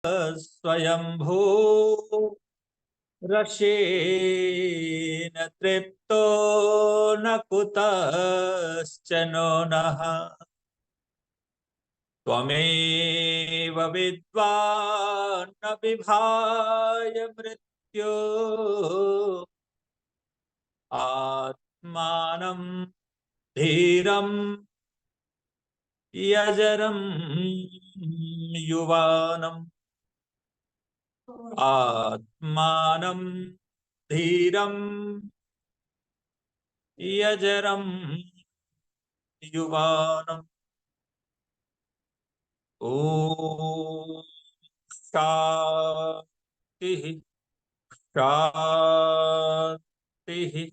स्वयंभू रसेन तृप्तो न कुतश्चनो नः। त्वमेव विद्वान् न विभाय मृत्यो आत्मानं धीरं यजरं युवानम्। आत्मानं धीरं यजरं युवानम्। ॐ शान्तिः शान्तिः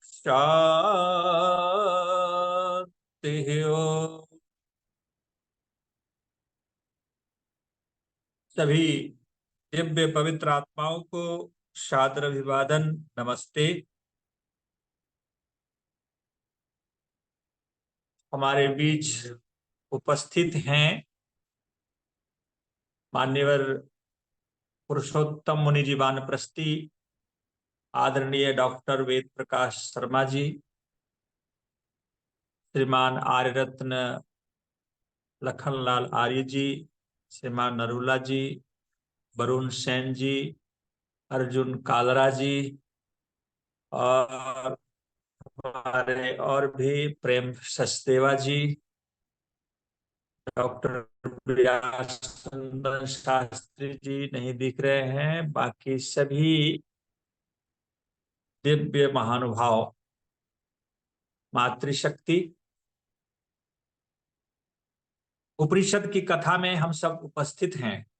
शान्तिः। ओम। सभी दिव्य पवित्र आत्माओं को सादर अभिवादन, नमस्ते। हमारे बीच उपस्थित हैं मान्यवर पुरुषोत्तम मुनि जी वानप्रस्थी, आदरणीय डॉक्टर वेद प्रकाश शर्मा जी, श्रीमान आर्य रत्न लखनलाल आर्य जी, श्रीमान नरूला जी, वरुण सेन जी, अर्जुन कालरा जी, और हमारे और भी प्रेम सचदेवा जी, डॉक्टर व्यास सुंदर शास्त्री जी नहीं दिख रहे हैं, बाकी सभी दिव्य महानुभाव, मातृशक्ति। उपनिषद की कथा में हम सब उपस्थित हैं।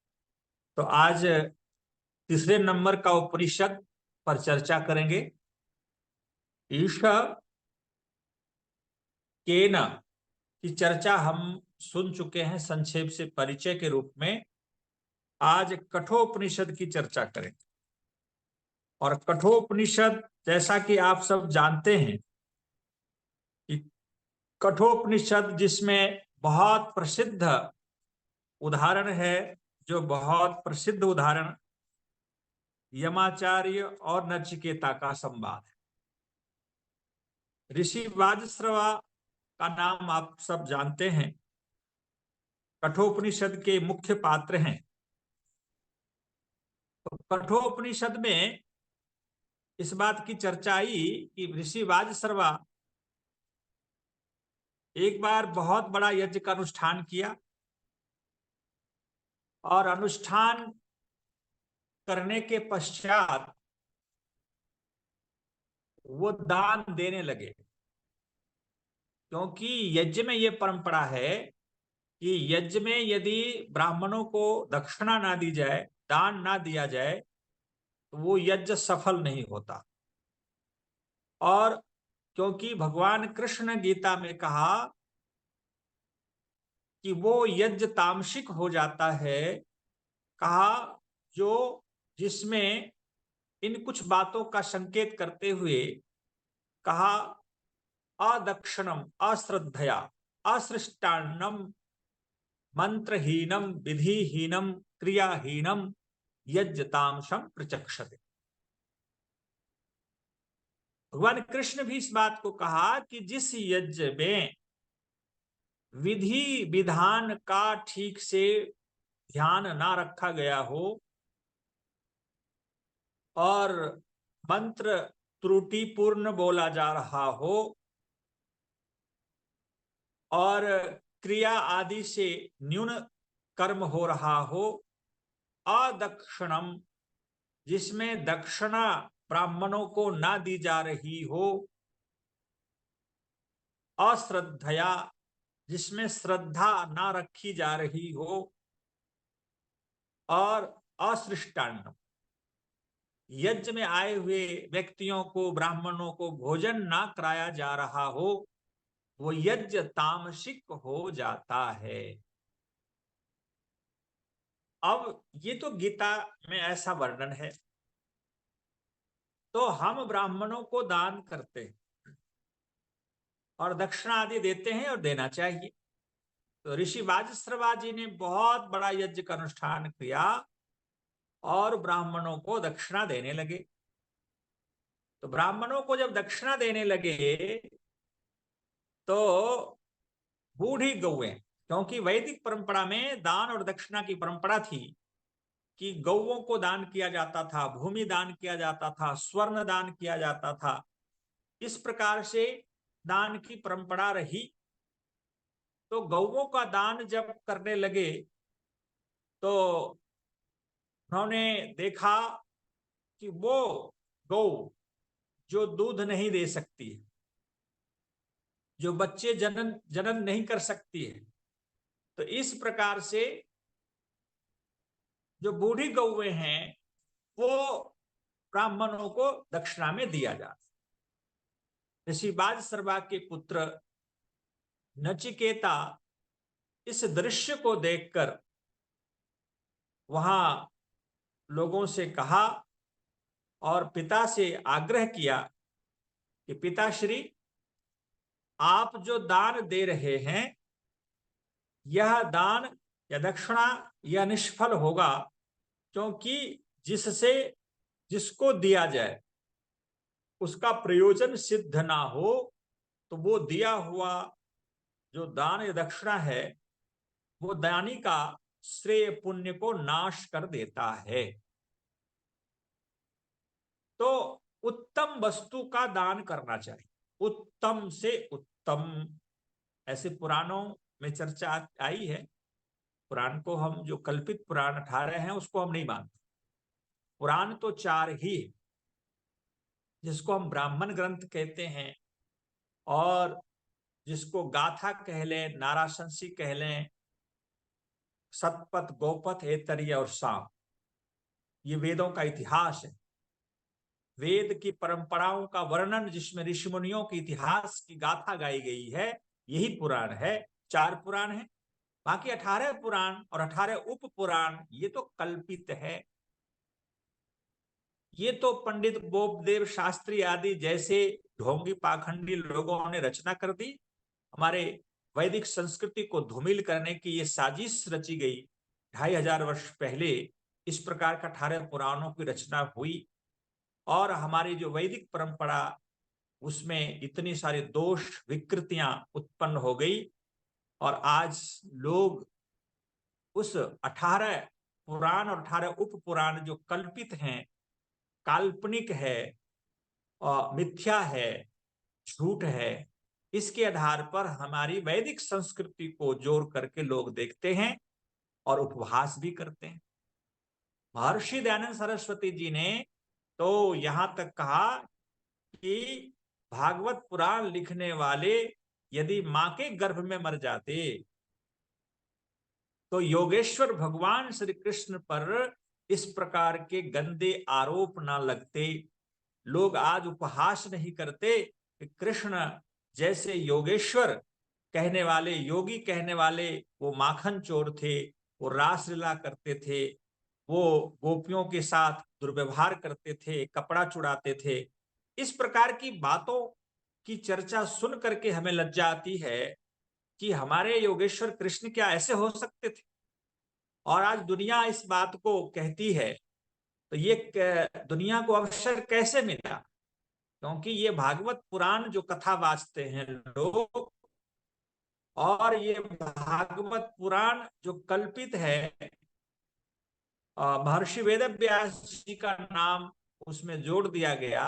तो आज तीसरे नंबर का उपनिषद पर चर्चा करेंगे। ईश केन की चर्चा हम सुन चुके हैं संक्षेप से परिचय के रूप में। आज कठोपनिषद की चर्चा करेंगे। और कठोपनिषद, जैसा कि आप सब जानते हैं कि कठोपनिषद जिसमें बहुत प्रसिद्ध उदाहरण है, जो बहुत प्रसिद्ध उदाहरण यमाचार्य और नचिकेता का संवाद है। ऋषि वाजश्रवा का नाम आप सब जानते हैं, कठोपनिषद के मुख्य पात्र हैं। तो कठोपनिषद में इस बात की चर्चा आई कि ऋषि वाजश्रवा एक बार बहुत बड़ा यज्ञ का अनुष्ठान किया और अनुष्ठान करने के पश्चात वो दान देने लगे। क्योंकि यज्ञ में ये परंपरा है कि यज्ञ में यदि ब्राह्मणों को दक्षिणा ना दी जाए, दान ना दिया जाए, तो वो यज्ञ सफल नहीं होता। और क्योंकि भगवान कृष्ण गीता में कहा कि वो यज्ञ तामसिक हो जाता है, कहा जो जिसमें इन कुछ बातों का संकेत करते हुए कहा अदक्षिणम, अश्रद्धया, असृष्टान्नम, मंत्रहीनम, विधिहीनम, क्रियाहीनम यज्ञ तामसम प्रचक्षते। भगवान कृष्ण भी इस बात को कहा कि जिस यज्ञ में विधि विधान का ठीक से ध्यान ना रखा गया हो और मंत्र त्रुटिपूर्ण बोला जा रहा हो और क्रिया आदि से न्यून कर्म हो रहा हो, अदक्षिणम, जिसमें दक्षिणा ब्राह्मणों को ना दी जा रही हो, अश्रद्धया, जिसमें श्रद्धा ना रखी जा रही हो, और असृष्टान्न, यज्ञ में आए हुए व्यक्तियों को, ब्राह्मणों को भोजन ना कराया जा रहा हो, वो यज्ञ तामसिक हो जाता है। अब ये तो गीता में ऐसा वर्णन है। तो हम ब्राह्मणों को दान करते हैं और दक्षिणा आदि देते हैं और देना चाहिए। तो ऋषि वाजश्रवा जी ने बहुत बड़ा यज्ञ का अनुष्ठान किया और ब्राह्मणों को दक्षिणा देने लगे। तो ब्राह्मणों को जब दक्षिणा देने लगे तो बूढ़ी गौएं, क्योंकि वैदिक परंपरा में दान और दक्षिणा की परंपरा थी कि गौओं को दान किया जाता था, भूमि दान किया जाता था, स्वर्ण दान किया जाता था। इस प्रकार से दान की परंपरा रही। तो गौओं का दान जब करने लगे तो उन्होंने देखा कि वो गौ जो दूध नहीं दे सकती है, जो बच्चे जनन नहीं कर सकती है, तो इस प्रकार से जो बूढ़ी गौएं हैं वो ब्राह्मणों को दक्षिणा में दिया जाता। ऋषि वाजश्रवा के पुत्र नचिकेता इस दृश्य को देखकर वहां लोगों से कहा और पिता से आग्रह किया कि पिताश्री, आप जो दान दे रहे हैं यह दान या दक्षिणा यह निष्फल होगा, क्योंकि जिसको दिया जाए उसका प्रयोजन सिद्ध ना हो तो वो दिया हुआ जो दान या दक्षिणा है वो दानी का श्रेय पुण्य को नाश कर देता है। तो उत्तम वस्तु का दान करना चाहिए, उत्तम से उत्तम। ऐसे पुराणों में चर्चा आई है। पुराण को हम जो कल्पित पुराण 18 हैं उसको हम नहीं मानते। पुराण तो 4 ही है, जिसको हम ब्राह्मण ग्रंथ कहते हैं और जिसको गाथा कह लें, नाराशंसी कह लें, सतपथ, गोपथ, ऐतरेय और साम, ये वेदों का इतिहास है। वेद की परंपराओं का वर्णन जिसमें ऋषि मुनियों के इतिहास की गाथा गाई गई है, यही पुराण है। 4 पुराण है, बाकी 18 पुराण और 18 उप पुराण ये तो कल्पित है। ये तो पंडित बोपदेव शास्त्री आदि जैसे ढोंगी पाखंडी लोगों ने रचना कर दी। हमारे वैदिक संस्कृति को धूमिल करने की ये साजिश रची गई 2500 वर्ष पहले। इस प्रकार का 18 पुराणों की रचना हुई और हमारी जो वैदिक परंपरा उसमें इतनी सारी दोष विकृतियां उत्पन्न हो गई और आज लोग उस 18 पुराण और 18 उप पुराण जो कल्पित हैं, काल्पनिक है, मिथ्या है, झूठ है, इसके आधार पर हमारी वैदिक संस्कृति को जोड़ करके लोग देखते हैं और उपहास भी करते हैं। महर्षि दयानंद सरस्वती जी ने तो यहां तक कहा कि भागवत पुराण लिखने वाले यदि मां के गर्भ में मर जाते तो योगेश्वर भगवान श्री कृष्ण पर इस प्रकार के गंदे आरोप ना लगते। लोग आज उपहास नहीं करते कि कृष्ण जैसे योगेश्वर कहने वाले, योगी कहने वाले, वो माखन चोर थे, वो रासलीला करते थे, वो गोपियों के साथ दुर्व्यवहार करते थे, कपड़ा चुराते थे। इस प्रकार की बातों की चर्चा सुन करके हमें लज्जा आती है कि हमारे योगेश्वर कृष्ण क्या ऐसे हो सकते थे। और आज दुनिया इस बात को कहती है, तो ये दुनिया को अवसर कैसे मिला? क्योंकि ये भागवत पुराण जो कथा वाचते हैं लोग, और ये भागवत पुराण जो कल्पित है, महर्षि वेदव्यास जी का नाम उसमें जोड़ दिया गया,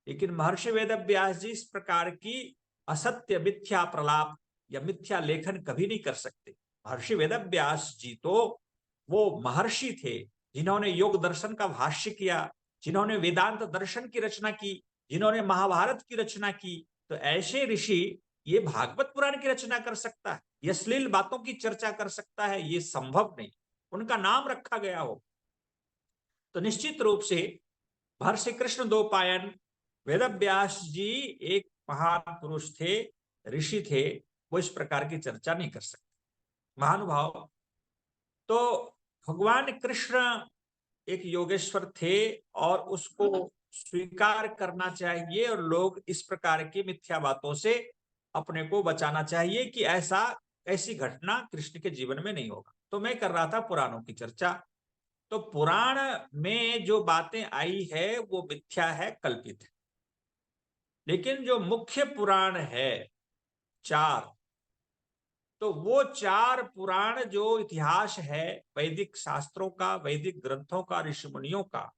लेकिन महर्षि वेदव्यास जी इस प्रकार की असत्य मिथ्या प्रलाप या मिथ्या लेखन कभी नहीं कर सकते। महर्षि वेदव्यास जी तो वो महर्षि थे जिन्होंने योग दर्शन का भाष्य किया, जिन्होंने वेदांत दर्शन की रचना की, जिन्होंने महाभारत की रचना की। तो ऐसे ऋषि ये भागवत पुराण की रचना कर सकता है, ये अश्लील बातों की चर्चा कर सकता है? ये संभव नहीं। उनका नाम रखा गया हो तो निश्चित रूप से महर्षि कृष्ण द्वैपायन वेदव्यास जी एक महान पुरुष थे, ऋषि थे, वो इस प्रकार की चर्चा नहीं कर सकते। महानुभाव, तो भगवान कृष्ण एक योगेश्वर थे और उसको स्वीकार करना चाहिए और लोग इस प्रकार की मिथ्या बातों से अपने को बचाना चाहिए कि ऐसा ऐसी घटना कृष्ण के जीवन में नहीं होगा। तो मैं कर रहा था पुराणों की चर्चा। तो पुराण में जो बातें आई है वो मिथ्या है, कल्पित है। लेकिन जो मुख्य पुराण है 4, तो वो 4 पुराण जो इतिहास है वैदिक शास्त्रों का, वैदिक ग्रंथों का, ऋषि मुनियों का,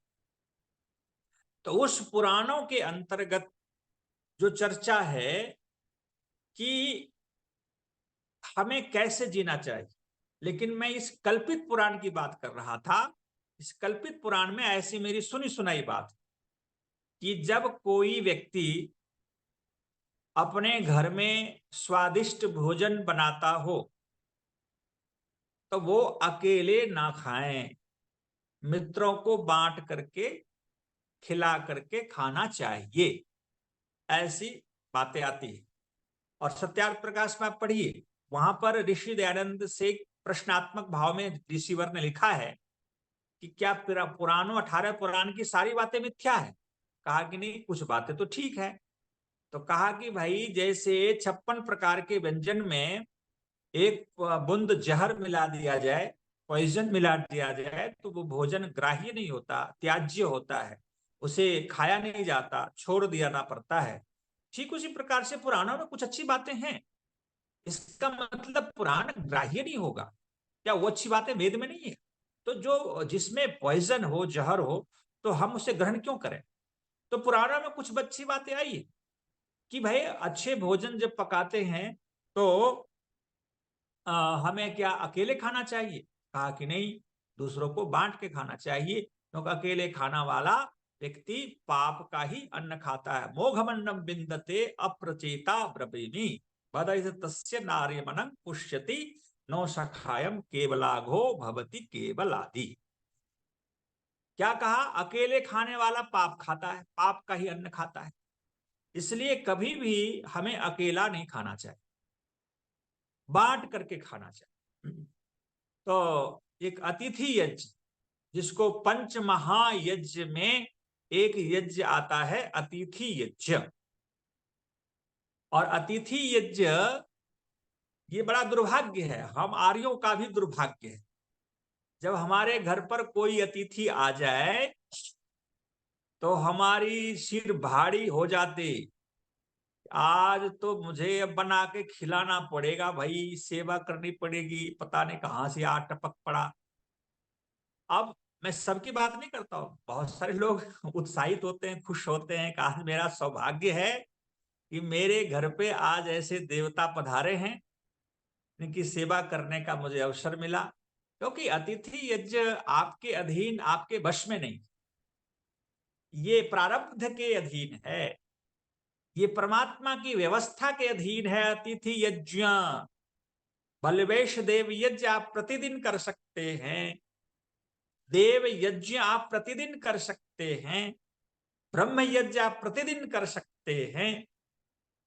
तो उस पुराणों के अंतर्गत जो चर्चा है कि हमें कैसे जीना चाहिए। लेकिन मैं इस कल्पित पुराण की बात कर रहा था। इस कल्पित पुराण में ऐसी मेरी सुनी सुनाई बात कि जब कोई व्यक्ति अपने घर में स्वादिष्ट भोजन बनाता हो तो वो अकेले ना खाएं, मित्रों को बांट करके, खिला करके खाना चाहिए, ऐसी बातें आती है। और सत्यार्थ प्रकाश में आप पढ़िए, वहां पर ऋषि दयानंद से प्रश्नात्मक भाव में ऋषिवर ने लिखा है कि क्या पुराणों 18 पुराण की सारी बातें मिथ्या है? कहा कि नहीं, कुछ बातें तो ठीक है। तो कहा कि भाई जैसे 56 प्रकार के व्यंजन में एक बूंद जहर मिला दिया जाए, पॉइजन मिला दिया जाए, तो वो भोजन ग्राह्य नहीं होता, त्याज्य होता है, उसे खाया नहीं जाता, छोड़ दिया पड़ता है। ठीक उसी प्रकार से पुराणों में कुछ अच्छी बातें हैं, इसका मतलब पुराण ग्राह्य नहीं होगा। क्या वो अच्छी बातें वेद में नहीं है? तो जो जिसमें पॉइजन हो, जहर हो, तो हम उसे ग्रहण क्यों करें? तो पुराणों में कुछ अच्छी बातें आई है कि भाई अच्छे भोजन जब पकाते हैं तो हमें क्या अकेले खाना चाहिए? कहा कि नहीं, दूसरों को बांट के खाना चाहिए, क्योंकि अकेले खाना वाला व्यक्ति पाप का ही अन्न खाता है। मोघमन्नम बिंदते अप्रचेता ब्रवीणी बदैस तस्य नार्यमनं पुष्यति नो सखायम केवलाघो भवति केवलादि। क्या कहा? अकेले खाने वाला पाप खाता है, पाप का ही अन्न खाता है। इसलिए कभी भी हमें अकेला नहीं खाना चाहिए, बांट करके खाना चाहिए। तो एक अतिथि यज्ञ, जिसको पंच महायज्ञ में एक यज्ञ आता है अतिथि यज्ञ। और अतिथि यज्ञ ये बड़ा दुर्भाग्य है, हम आर्यों का भी दुर्भाग्य है। जब हमारे घर पर कोई अतिथि आ जाए तो हमारी सिर भारी हो जाते, आज तो मुझे अब बना के खिलाना पड़ेगा भाई, सेवा करनी पड़ेगी, पता नहीं कहां से आ टपक पड़ा। अब मैं सबकी बात नहीं करता हूं, बहुत सारे लोग उत्साहित होते हैं, खुश होते हैं, कहा मेरा सौभाग्य है कि मेरे घर पे आज ऐसे देवता पधारे हैं, इनकी सेवा करने का मुझे अवसर मिला। क्योंकि अतिथि यज्ञ आपके अधीन, आपके वश में नहीं, ये प्रारब्ध के अधीन है, ये परमात्मा की व्यवस्था के अधीन है। अतिथि यज्ञ, बलवेश देव यज्ञ आप प्रतिदिन कर सकते हैं, देव यज्ञ आप प्रतिदिन कर सकते हैं, ब्रह्म यज्ञ आप प्रतिदिन कर सकते हैं,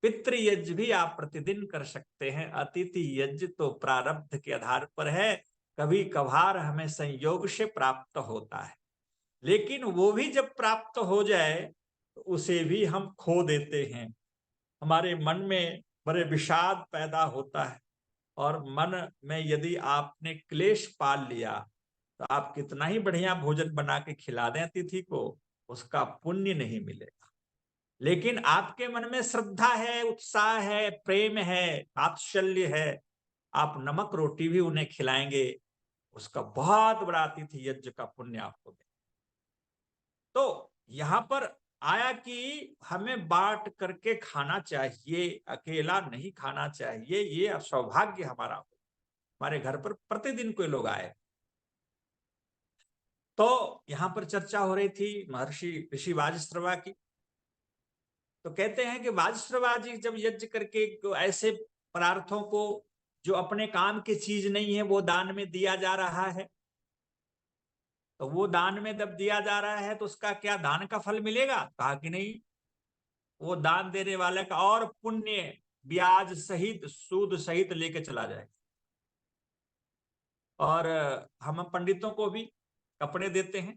पितृ यज्ञ भी आप प्रतिदिन कर सकते हैं। अतिथि यज्ञ तो प्रारब्ध के आधार पर है, कभी कभार हमें संयोग से प्राप्त होता है, लेकिन वो भी जब प्राप्त हो जाए तो उसे भी हम खो देते हैं। हमारे मन में बड़े विषाद पैदा होता है, और मन में यदि आपने क्लेश पाल लिया तो आप कितना ही बढ़िया भोजन बना के खिला दें अतिथि को, उसका पुण्य नहीं मिलेगा। लेकिन आपके मन में श्रद्धा है, उत्साह है, प्रेम है, वात्सल्य है, आप नमक रोटी भी उन्हें खिलाएंगे, उसका बहुत बड़ा अतिथि यज्ञ का पुण्य आपको दे। तो यहां पर आया कि हमें बांट करके खाना चाहिए, अकेला नहीं खाना चाहिए। ये सौभाग्य हमारा हो, हमारे घर पर प्रतिदिन कोई लोग आए। तो यहां पर चर्चा हो रही थी महर्षि ऋषि वाजश्रवा की। तो कहते हैं कि वाजश्रवा जी जब यज्ञ करके ऐसे पदार्थों को जो अपने काम की चीज नहीं है वो दान में दिया जा रहा है, तो वो दान में जब दिया जा रहा है तो उसका क्या दान का फल मिलेगा? कहा कि नहीं, वो दान देने वाले का और पुण्य ब्याज सहित, सूद सहित लेके चला जाए। और हम पंडितों को भी कपड़े देते हैं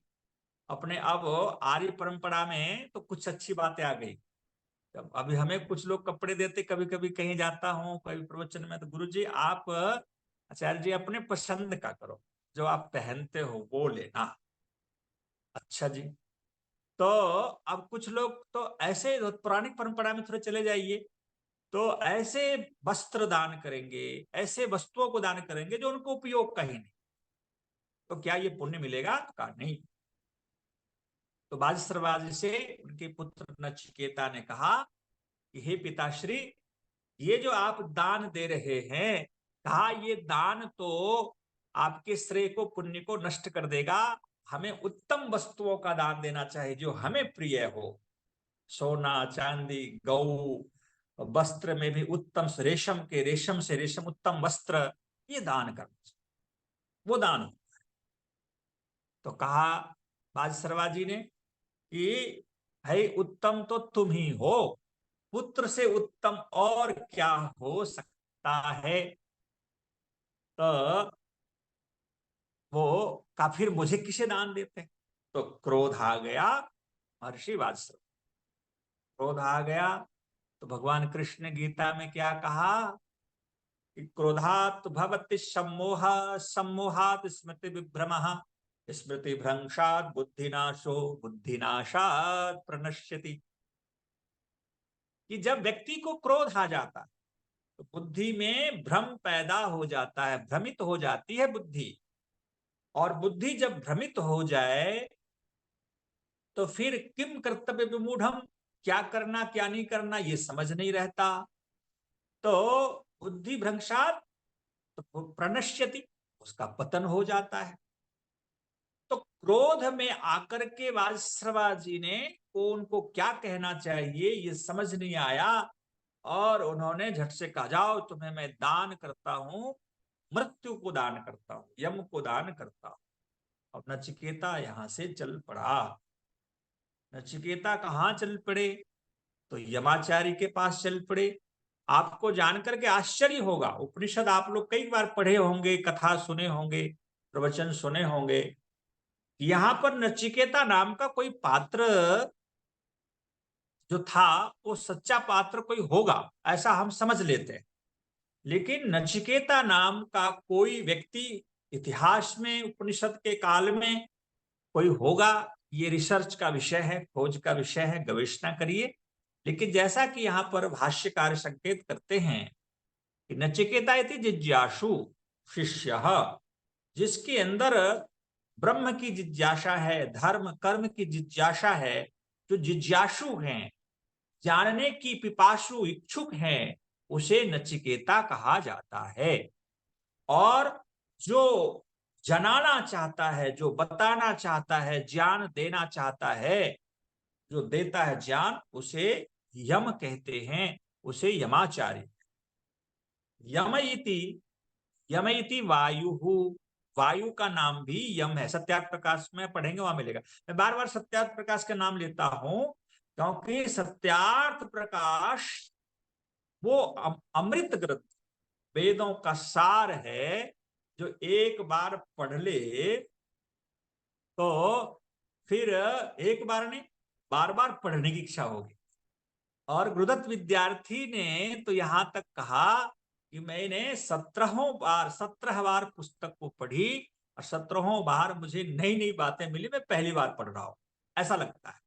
अपने। अब आर्य परंपरा में तो कुछ अच्छी बातें आ गई। अभी हमें कुछ लोग कपड़े देते, कभी कभी कहीं जाता हूँ कोई प्रवचन में, तो गुरुजी आप आचार्य जी अपने पसंद का करो, जो आप पहनते हो वो लेना। अच्छा जी। तो अब कुछ लोग तो ऐसे पौराणिक परंपरा में थोड़े चले जाइए, तो ऐसे वस्त्र दान करेंगे, ऐसे वस्तुओं को दान करेंगे जो उनको उपयोग का ही नहीं, तो क्या ये पुण्य मिलेगा? का नहीं। तो बाजस्रवाज से उनके पुत्र नचिकेता ने कहा कि हे पिताश्री, ये जो आप दान दे रहे हैं, कहा ये दान तो आपके श्रेय को, पुण्य को नष्ट कर देगा। हमें उत्तम वस्तुओं का दान देना चाहिए जो हमें प्रिय हो। सोना, चांदी, गौ, वस्त्र में भी उत्तम रेशम के, रेशम से रेशम उत्तम वस्त्र, ये दान करना चाहिए, वो दान। तो कहा बाजसरवा जी ने कि भाई उत्तम तो तुम ही हो, पुत्र से उत्तम और क्या हो सकता है। तो वो का फिर मुझे किसे दान देते हैं? तो क्रोध आ गया महर्षि वात्सल्य, क्रोध आ गया। तो भगवान कृष्ण ने गीता में क्या कहा कि क्रोधात भवति सम्मोह, सम्मोहात स्मृति विभ्रमः, स्मृति भ्रंशात बुद्धिनाशो, बुद्धिनाशात प्रणश्यति। कि जब व्यक्ति को क्रोध आ जाता है तो बुद्धि में भ्रम पैदा हो जाता है, भ्रमित हो जाती है बुद्धि। और बुद्धि जब भ्रमित हो जाए तो फिर किम कर्तव्य विमूढ़म, क्या करना क्या नहीं करना ये समझ नहीं रहता। तो बुद्धि भ्रंशात तो प्रणश्यति, उसका पतन हो जाता है। तो क्रोध में आकर के वाजश्रवा जी ने को उनको क्या कहना चाहिए ये समझ नहीं आया, और उन्होंने झट से कहा जाओ तुम्हें मैं दान करता हूं, मृत्यु को दान करता हूं, यम को दान करता हूं। अब नचिकेता यहां से चल पड़ा। नचिकेता कहाँ चल पड़े? तो यमाचारी के पास चल पड़े। आपको जानकर के आश्चर्य होगा, उपनिषद आप लोग कई बार पढ़े होंगे, कथा सुने होंगे, प्रवचन सुने होंगे। यहां पर नचिकेता नाम का कोई पात्र जो था वो सच्चा पात्र कोई होगा ऐसा हम समझ लेते हैं, लेकिन नचिकेता नाम का कोई व्यक्ति इतिहास में, उपनिषद के काल में कोई होगा, ये रिसर्च का विषय है, खोज का विषय है, गवेषणा करिए। लेकिन जैसा कि यहाँ पर भाष्यकार संकेत करते हैं कि नचिकेता इति जिज्ञासु शिष्य, जिसके अंदर ब्रह्म की जिज्ञासा है, धर्म कर्म की जिज्ञासा है, जो जिज्ञासु हैं, जानने की पिपासु इच्छुक हैं, उसे नचिकेता कहा जाता है। और जो जनाना चाहता है, जो बताना चाहता है, ज्ञान देना चाहता है, जो देता है ज्ञान, उसे यम कहते हैं, उसे यमाचार्य। यमइति, यमइति वायु, वायु का नाम भी यम है। सत्यार्थ प्रकाश में पढ़ेंगे, वहां मिलेगा। मैं बार बार सत्यार्थ प्रकाश का नाम लेता हूं क्योंकि सत्यार्थ प्रकाश वो अमृत ग्रंथ, वेदों का सार है, जो एक बार पढ़ ले तो फिर एक बार नहीं, बार बार पढ़ने की इच्छा होगी। और गुरुदत्त विद्यार्थी ने तो यहां तक कहा कि मैंने 17 बार पुस्तक को पढ़ी, और 17 बार मुझे नई नई बातें मिली, मैं पहली बार पढ़ रहा हूं ऐसा लगता है।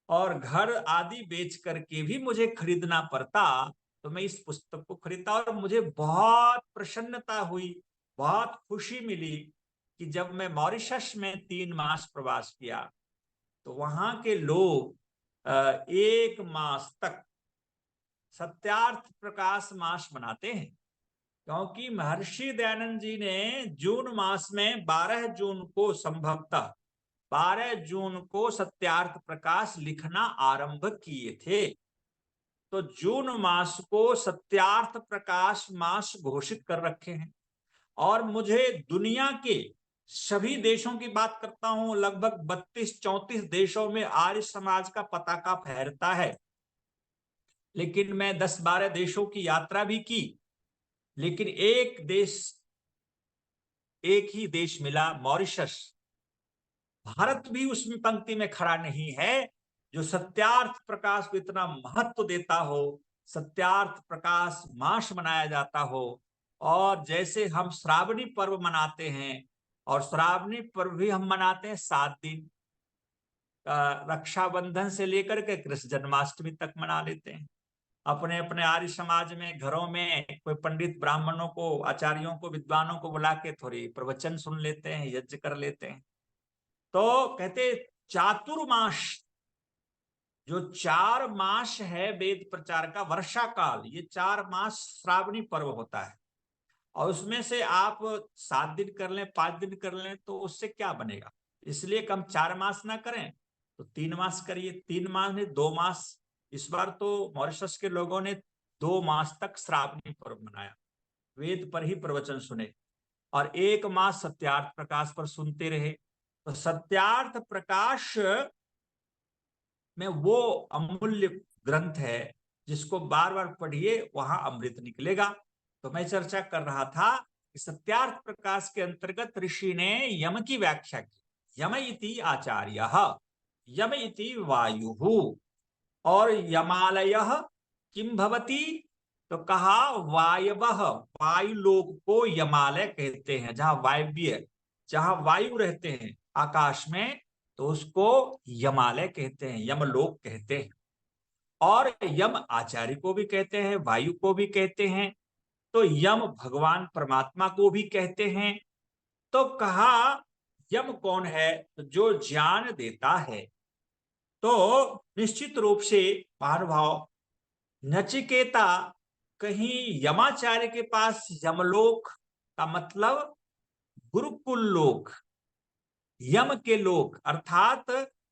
और घर आदि बेच करके भी मुझे खरीदना पड़ता तो मैं इस पुस्तक को खरीदता, और मुझे बहुत प्रसन्नता हुई, बहुत खुशी मिली कि जब मैं मॉरिशस में 3 मास प्रवास किया तो वहां के लोग 1 मास तक सत्यार्थ प्रकाश मास मनाते हैं, क्योंकि महर्षि दयानंद जी ने जून मास में 12 जून को, संभवतः 12 जून को सत्यार्थ प्रकाश लिखना आरंभ किए थे। तो जून मास को सत्यार्थ प्रकाश मास घोषित कर रखे हैं। और मुझे दुनिया के सभी देशों की बात करता हूं, लगभग 32-34 देशों में आर्य समाज का पताका फहरता है। लेकिन मैं 10-12 देशों की यात्रा भी की, लेकिन एक ही देश मिला, मॉरिशस। भारत भी उसमें पंक्ति में खड़ा नहीं है, जो सत्यार्थ प्रकाश को इतना महत्व देता हो, सत्यार्थ प्रकाश मास मनाया जाता हो। और जैसे हम श्रावणी पर्व मनाते हैं, और श्रावणी पर्व भी हम मनाते हैं 7 दिन, रक्षाबंधन से लेकर के कृष्ण जन्माष्टमी तक मना लेते हैं। अपने अपने आर्य समाज में घरों में कोई पंडित ब्राह्मणों को, आचार्यों को, विद्वानों को बुला के थोड़ी प्रवचन सुन लेते हैं, यज्ञ कर लेते हैं। तो कहते चातुर्मास, जो 4 मास है वेद प्रचार का, वर्षा काल, ये 4 मास श्रावणी पर्व होता है। और उसमें से आप 7 दिन कर लें, 5 दिन कर लें, तो उससे क्या बनेगा? इसलिए हम 4 मास ना करें तो 3 मास करिए। 3 मास नहीं, 2 मास। इस बार तो मॉरिशस के लोगों ने 2 मास तक श्रावणी पर्व मनाया, वेद पर ही प्रवचन सुने, और 1 मास सत्यार्थ प्रकाश पर सुनते रहे। तो सत्यार्थ प्रकाश में वो अमूल्य ग्रंथ है जिसको बार बार पढ़िए, वहां अमृत निकलेगा। तो मैं चर्चा कर रहा था कि सत्यार्थ प्रकाश के अंतर्गत ऋषि ने यम की व्याख्या की। यम इति आचार्य, यम इति वायु, और यमालय किम भवति, तो कहा वायवः, वायुलोक को यमालय कहते हैं। जहां वायव्य, जहां वायु रहते हैं आकाश में, तो उसको यमालय कहते हैं, यमलोक कहते हैं। और यम आचार्य को भी कहते हैं, वायु को भी कहते हैं, तो यम भगवान परमात्मा को भी कहते हैं। तो कहा यम कौन है? तो जो ज्ञान देता है। तो निश्चित रूप से महानुभाव, नचिकेता कहीं यमाचार्य के पास यमलोक का मतलब गुरुकुल लोक, यम के लोक, अर्थात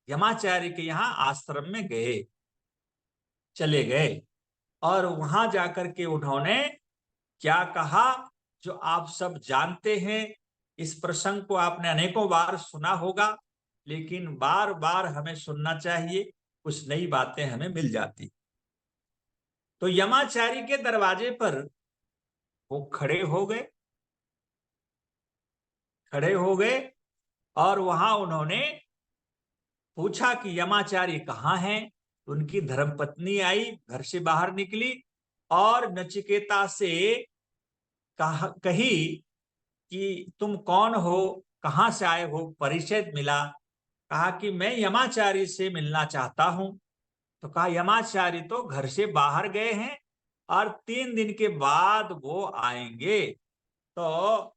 यमाचार्य के यहां आश्रम में गए, चले गए। और वहां जाकर के उन्होंने क्या कहा, जो आप सब जानते हैं। इस प्रसंग को आपने अनेकों बार सुना होगा, लेकिन बार बार हमें सुनना चाहिए, कुछ नई बातें हमें मिल जाती। तो यमाचार्य के दरवाजे पर वो खड़े हो गए, खड़े हो गए, और वहां उन्होंने पूछा कि यमाचार्य कहाँ हैं। उनकी धर्मपत्नी आई, घर से बाहर निकली, और नचिकेता से कही कि तुम कौन हो, कहां से आए हो, परिचय मिला। कहा कि मैं यमाचार्य से मिलना चाहता हूं। तो कहा यमाचार्य तो घर से बाहर गए हैं, और 3 दिन के बाद वो आएंगे, तो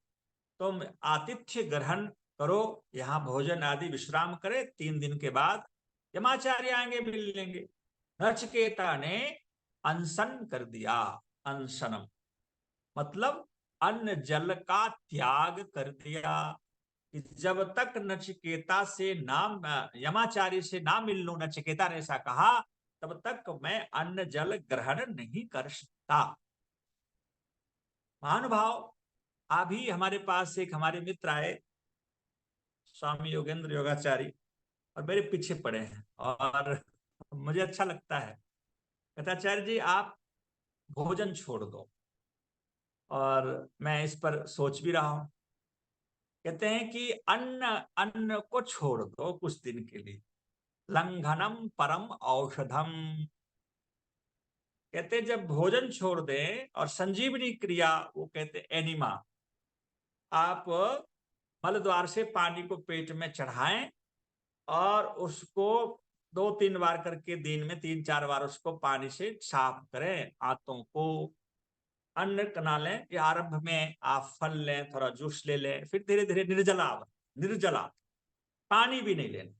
तुम आतिथ्य ग्रहण करो, यहाँ भोजन आदि विश्राम करे, 3 दिन के बाद यमाचार्य आएंगे, मिल लेंगे। नचिकेता ने अनशन कर दिया। अनशनम मतलब अन्न जल का त्याग कर दिया। कि जब तक नचिकेता से नाम, यमाचार्य से ना मिल लूं, नचिकेता ने ऐसा कहा, तब तक मैं अन्न जल ग्रहण नहीं कर सकता। महानुभाव, अभी हमारे पास एक हमारे मित्र आए, स्वामी योगेंद्र योगाचार्य, और मेरे पीछे पड़े हैं, और मुझे अच्छा लगता है। कहता आचार्य जी आप भोजन छोड़ दो, और मैं इस पर सोच भी रहा हूं। कहते हैं कि अन्न अन्न को छोड़ दो कुछ दिन के लिए, लंघनम परम औषधम। कहते जब भोजन छोड़ दें, और संजीवनी क्रिया, वो कहते एनिमा, आप मल द्वार से पानी को पेट में चढ़ाएं, और उसको 2-3 बार करके दिन में 3-4 बार उसको पानी से साफ करें, आंतों को। अन्न ना लें, कि आरंभ में आप फल लें, थोड़ा जूस ले लें, फिर धीरे धीरे निर्जला, निर्जला पानी भी नहीं लेना।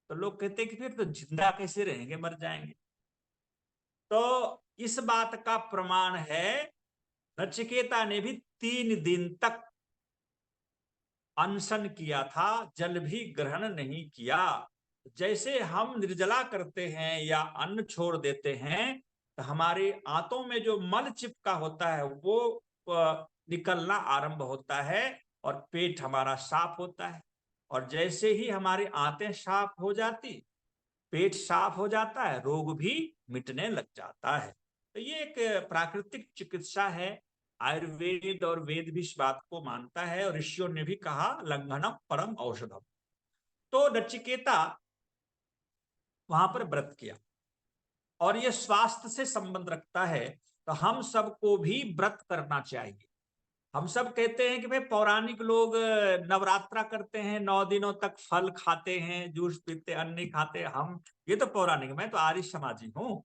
तो लोग कहते हैं कि फिर तो जिंदा कैसे रहेंगे, मर जाएंगे। तो इस बात का प्रमाण है, नचिकेता ने भी 3 दिन तक अनशन किया था, जल भी ग्रहण नहीं किया। जैसे हम निर्जला करते हैं या अन्न छोड़ देते हैं, तो हमारे आंतों में जो मल चिपका होता है वो निकलना आरंभ होता है, और पेट हमारा साफ होता है। और जैसे ही हमारी आंतें साफ हो जाती, पेट साफ हो जाता है, रोग भी मिटने लग जाता है। तो ये एक प्राकृतिक चिकित्सा है। आयुर्वेद और वेद भी इस बात को मानता है, और ऋषियों ने भी कहा लंघनम परम औषधम। तो नचिकेता वहां पर व्रत किया। और ये स्वास्थ्य से संबंध रखता है, तो हम सबको भी व्रत करना चाहिए। हम सब कहते हैं कि भाई पौराणिक लोग नवरात्रा करते हैं, 9 दिनों तक फल खाते हैं, जूस पीते, अन्न नहीं खाते। हम ये तो पौराणिक, मैं तो आर्य समाजी हूं,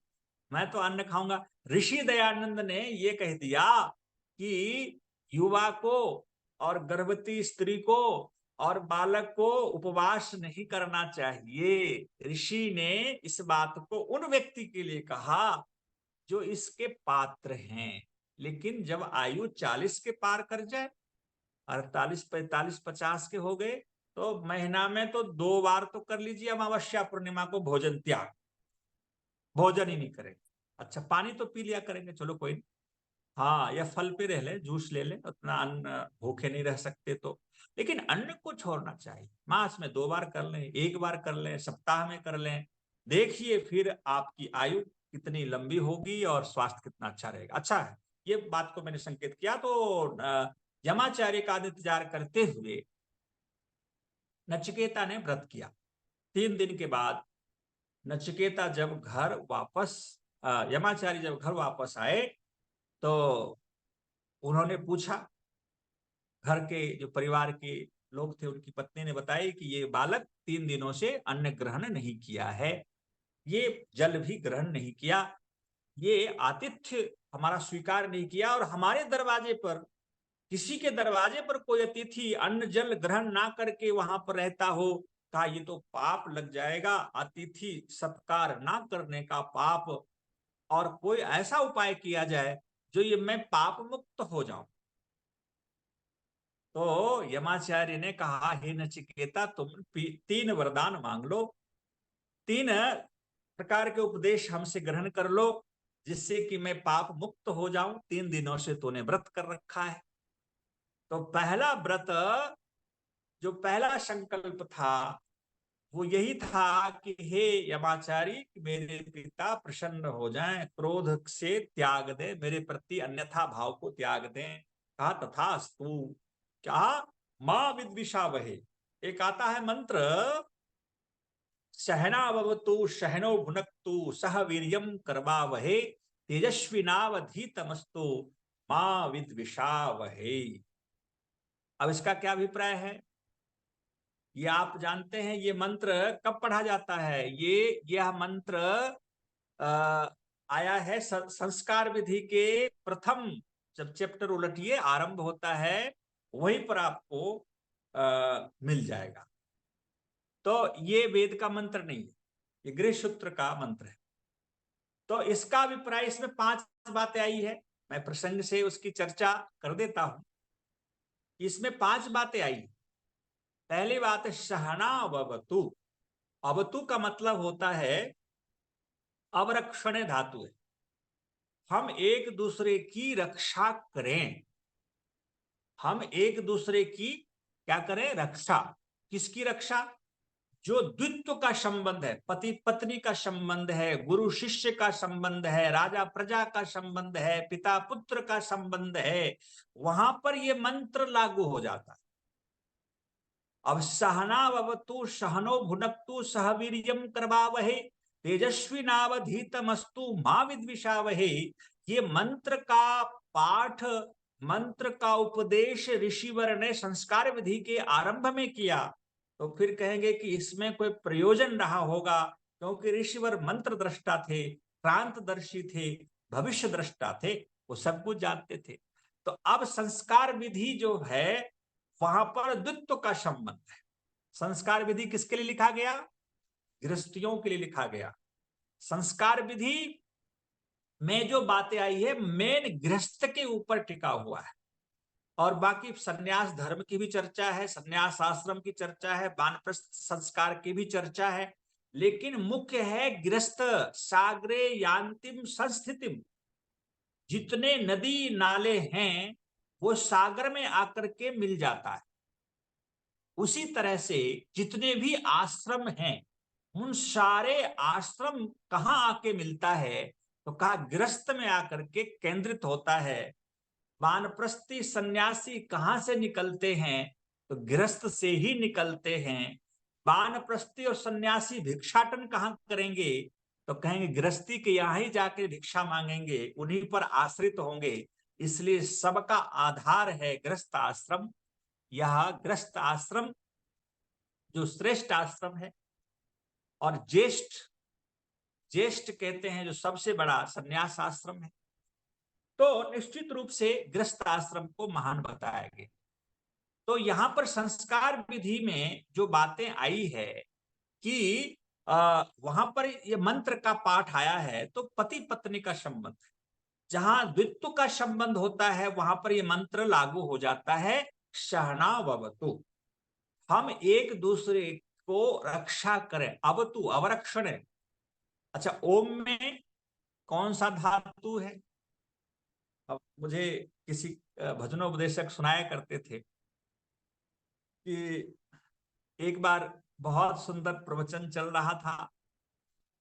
मैं तो अन्न खाऊंगा। ऋषि दयानंद ने ये कह दिया कि युवा को और गर्भवती स्त्री को और बालक को उपवास नहीं करना चाहिए। ऋषि ने इस बात को उन व्यक्ति के लिए कहा जो इसके पात्र हैं। लेकिन जब आयु 40 के पार कर जाए, 48, 45, 50 के हो गए, तो महीना में तो 2 बार तो कर लीजिए अमावस्या पूर्णिमा को भोजन त्याग, भोजन ही नहीं करेंगे। अच्छा पानी तो पी लिया करेंगे, चलो कोई नहीं, हाँ, या फल पे रह ले, जूस ले ले, उतना अन्न भूखे नहीं रह सकते तो। लेकिन अन्न को छोड़ना चाहिए। मास में 2 बार कर लें, 1 बार कर लें, सप्ताह में कर लें, देखिए फिर आपकी आयु कितनी लंबी होगी और स्वास्थ्य कितना अच्छा रहेगा। अच्छा है, ये बात को मैंने संकेत किया। तो यमाचार्य का इंतजार करते हुए नचिकेता ने व्रत किया। 3 दिन के बाद नचिकेता जब घर वापस, यमाचार्य जब घर वापस आए, तो उन्होंने पूछा, घर के जो परिवार के लोग थे उनकी पत्नी ने बताई कि ये बालक 3 दिनों से अन्न ग्रहण नहीं किया है, ये जल भी ग्रहण नहीं किया, ये आतिथ्य हमारा स्वीकार नहीं किया, और हमारे दरवाजे पर, किसी के दरवाजे पर कोई अतिथि अन्न जल ग्रहण ना करके वहां पर रहता हो, कहा ये तो पाप लग जाएगा, अतिथि सत्कार ना करने का पाप, और कोई ऐसा उपाय किया जाए जो ये मैं पाप मुक्त हो जाऊं। तो यमाचार्य ने कहा, हे नचिकेता, तुम 3 वरदान मांग लो, 3 प्रकार के उपदेश हमसे ग्रहण कर लो, जिससे कि मैं पाप मुक्त हो जाऊं। 3 दिनों से तूने व्रत कर रखा है। तो पहला व्रत, जो पहला संकल्प था, वो यही था कि हे यमाचारी, मेरे पिता प्रसन्न हो जाएं, क्रोध से त्याग दे, मेरे प्रति अन्यथा भाव को त्याग दें। कहा तथास्तु। क्या? मां विद्विषावहे। एक आता है मंत्र, सहनावतु सहनो भुनक्तु सह वीर्यम करवावहे तेजस्विनावधीतमस्तु मां विद्विषावहे। अब इसका क्या अभिप्राय है? ये आप जानते हैं, ये मंत्र कब पढ़ा जाता है? यह मंत्र आया है संस्कार विधि के प्रथम, जब चैप्टर उलटिए आरंभ होता है, वहीं पर आपको मिल जाएगा। तो ये वेद का मंत्र नहीं है, ये गृह सूत्र का मंत्र है। तो इसका अभिप्राय, इसमें 5 बातें आई है, मैं प्रसंग से उसकी चर्चा कर देता हूं। इसमें 5 बातें आई। पहली बात है सहनावतु। अवतु का मतलब होता है अवरक्षण धातु है, हम एक दूसरे की रक्षा करें। हम एक दूसरे की क्या करें? रक्षा। किसकी रक्षा? जो द्वित्व का संबंध है, पति पत्नी का संबंध है, गुरु शिष्य का संबंध है, राजा प्रजा का संबंध है, पिता पुत्र का संबंध है, वहां पर यह मंत्र लागू हो जाता है। अब सहनावतु सहनो भुनक्तु सह वीर्यम करवावहे तेजस्विनावधीतमस्तु मां विद्विषावहे। ये मंत्र का पाठ, मंत्र का उपदेश ऋषिवर ने संस्कार विधि के आरंभ में किया, तो फिर कहेंगे कि इसमें कोई प्रयोजन रहा होगा, क्योंकि ऋषिवर मंत्र दृष्टा थे, क्रांतदर्शी थे, भविष्य दृष्टा थे, वो सब कुछ जानते थे। तो अब संस्कार विधि जो है, वहां पर द्वित्व का संबंध है। संस्कार विधि किसके लिए लिखा गया? गृहस्थियों के लिए लिखा गया। संस्कार विधि में जो बातें आई है, मेन गृहस्थ के ऊपर टिका हुआ है, और बाकी सन्यास धर्म की भी चर्चा है, सन्यास आश्रम की चर्चा है, वानप्रस्थ संस्कार की भी चर्चा है, लेकिन मुख्य है गृहस्थ। सागरे यान्तिम संस्थितिम। जितने नदी नाले हैं वो सागर में आकर के मिल जाता है। उसी तरह से जितने भी आश्रम हैं, उन सारे आश्रम कहां आके मिलता है? तो कहा गृहस्थ में आकर के केंद्रित होता है। वानप्रस्थी सन्यासी कहां से निकलते हैं? तो गृहस्थ से ही निकलते हैं। वानप्रस्थी और सन्यासी भिक्षाटन कहाँ करेंगे? तो कहेंगे गृहस्थी के यहाँ ही जाके भिक्षा मांगेंगे, उन्हीं पर आश्रित होंगे। इसलिए सबका आधार है गृहस्थ आश्रम। यह गृहस्थ आश्रम जो श्रेष्ठ आश्रम है, और ज्येष्ठ ज्येष्ठ कहते हैं जो सबसे बड़ा सन्यास आश्रम है। तो निश्चित रूप से गृहस्थ आश्रम को महान बताया गया। तो यहाँ पर संस्कार विधि में जो बातें आई है कि वहां पर ये मंत्र का पाठ आया है, तो पति पत्नी का संबंध, जहां द्वित्व का संबंध होता है वहां पर ये मंत्र लागू हो जाता है। सहनाववतु, हम एक दूसरे को रक्षा करें। अवतु अवरक्षण है। अच्छा, ओम में कौन सा धातु है? अब मुझे किसी भजनोपदेशक सुनाया करते थे कि एक बार बहुत सुंदर प्रवचन चल रहा था,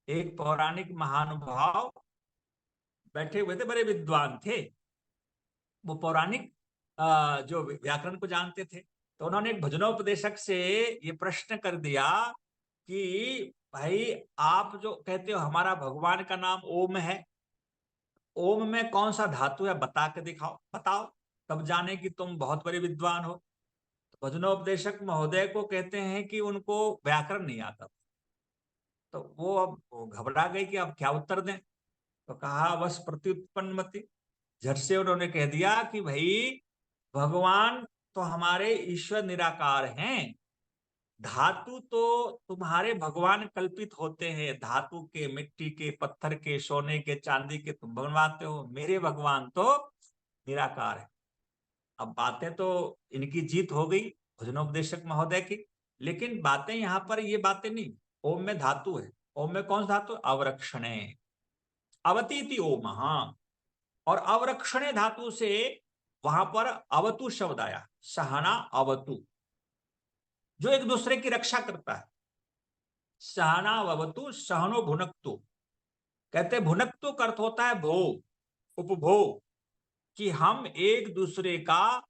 एक पौराणिक महानुभाव बैठे हुए थे, बड़े विद्वान थे वो, पौराणिक जो व्याकरण को जानते थे। तो उन्होंने एक भजनोपदेशक से ये प्रश्न कर दिया कि भाई आप जो कहते हो हमारा भगवान का नाम ओम है, ओम में कौन सा धातु है बता के दिखाओ, बताओ, तब जाने कि तुम बहुत बड़े विद्वान हो। तो भजनोपदेशक महोदय को कहते हैं कि उनको व्याकरण नहीं आता। तो वो अब घबरा गई कि अब क्या उत्तर दें। तो कहा बस प्रत्युत्पन्नमति, झट से उन्होंने कह दिया कि भाई भगवान तो हमारे ईश्वर निराकार हैं, धातु तो तुम्हारे भगवान कल्पित होते हैं, धातु के, मिट्टी के, पत्थर के, सोने के, चांदी के तुम बनवाते हो, मेरे भगवान तो निराकार है। अब बातें तो इनकी जीत हो गई भजनोपदेशक महोदय की, लेकिन बातें यहाँ पर ये बातें नहीं। ओम में धातु है, ओम में कौन सा धातु? अवरक्षणे, अवतीति ओम, और अवरक्षणे धातु से वहां पर अवतु शब्द आया, सहना अवतु, जो एक दूसरे की रक्षा करता है। सहना अवतु सहनो भुनक्तु, कहते भुनक्तु का अर्थ होता है भोग, उपभोग, कि हम एक दूसरे का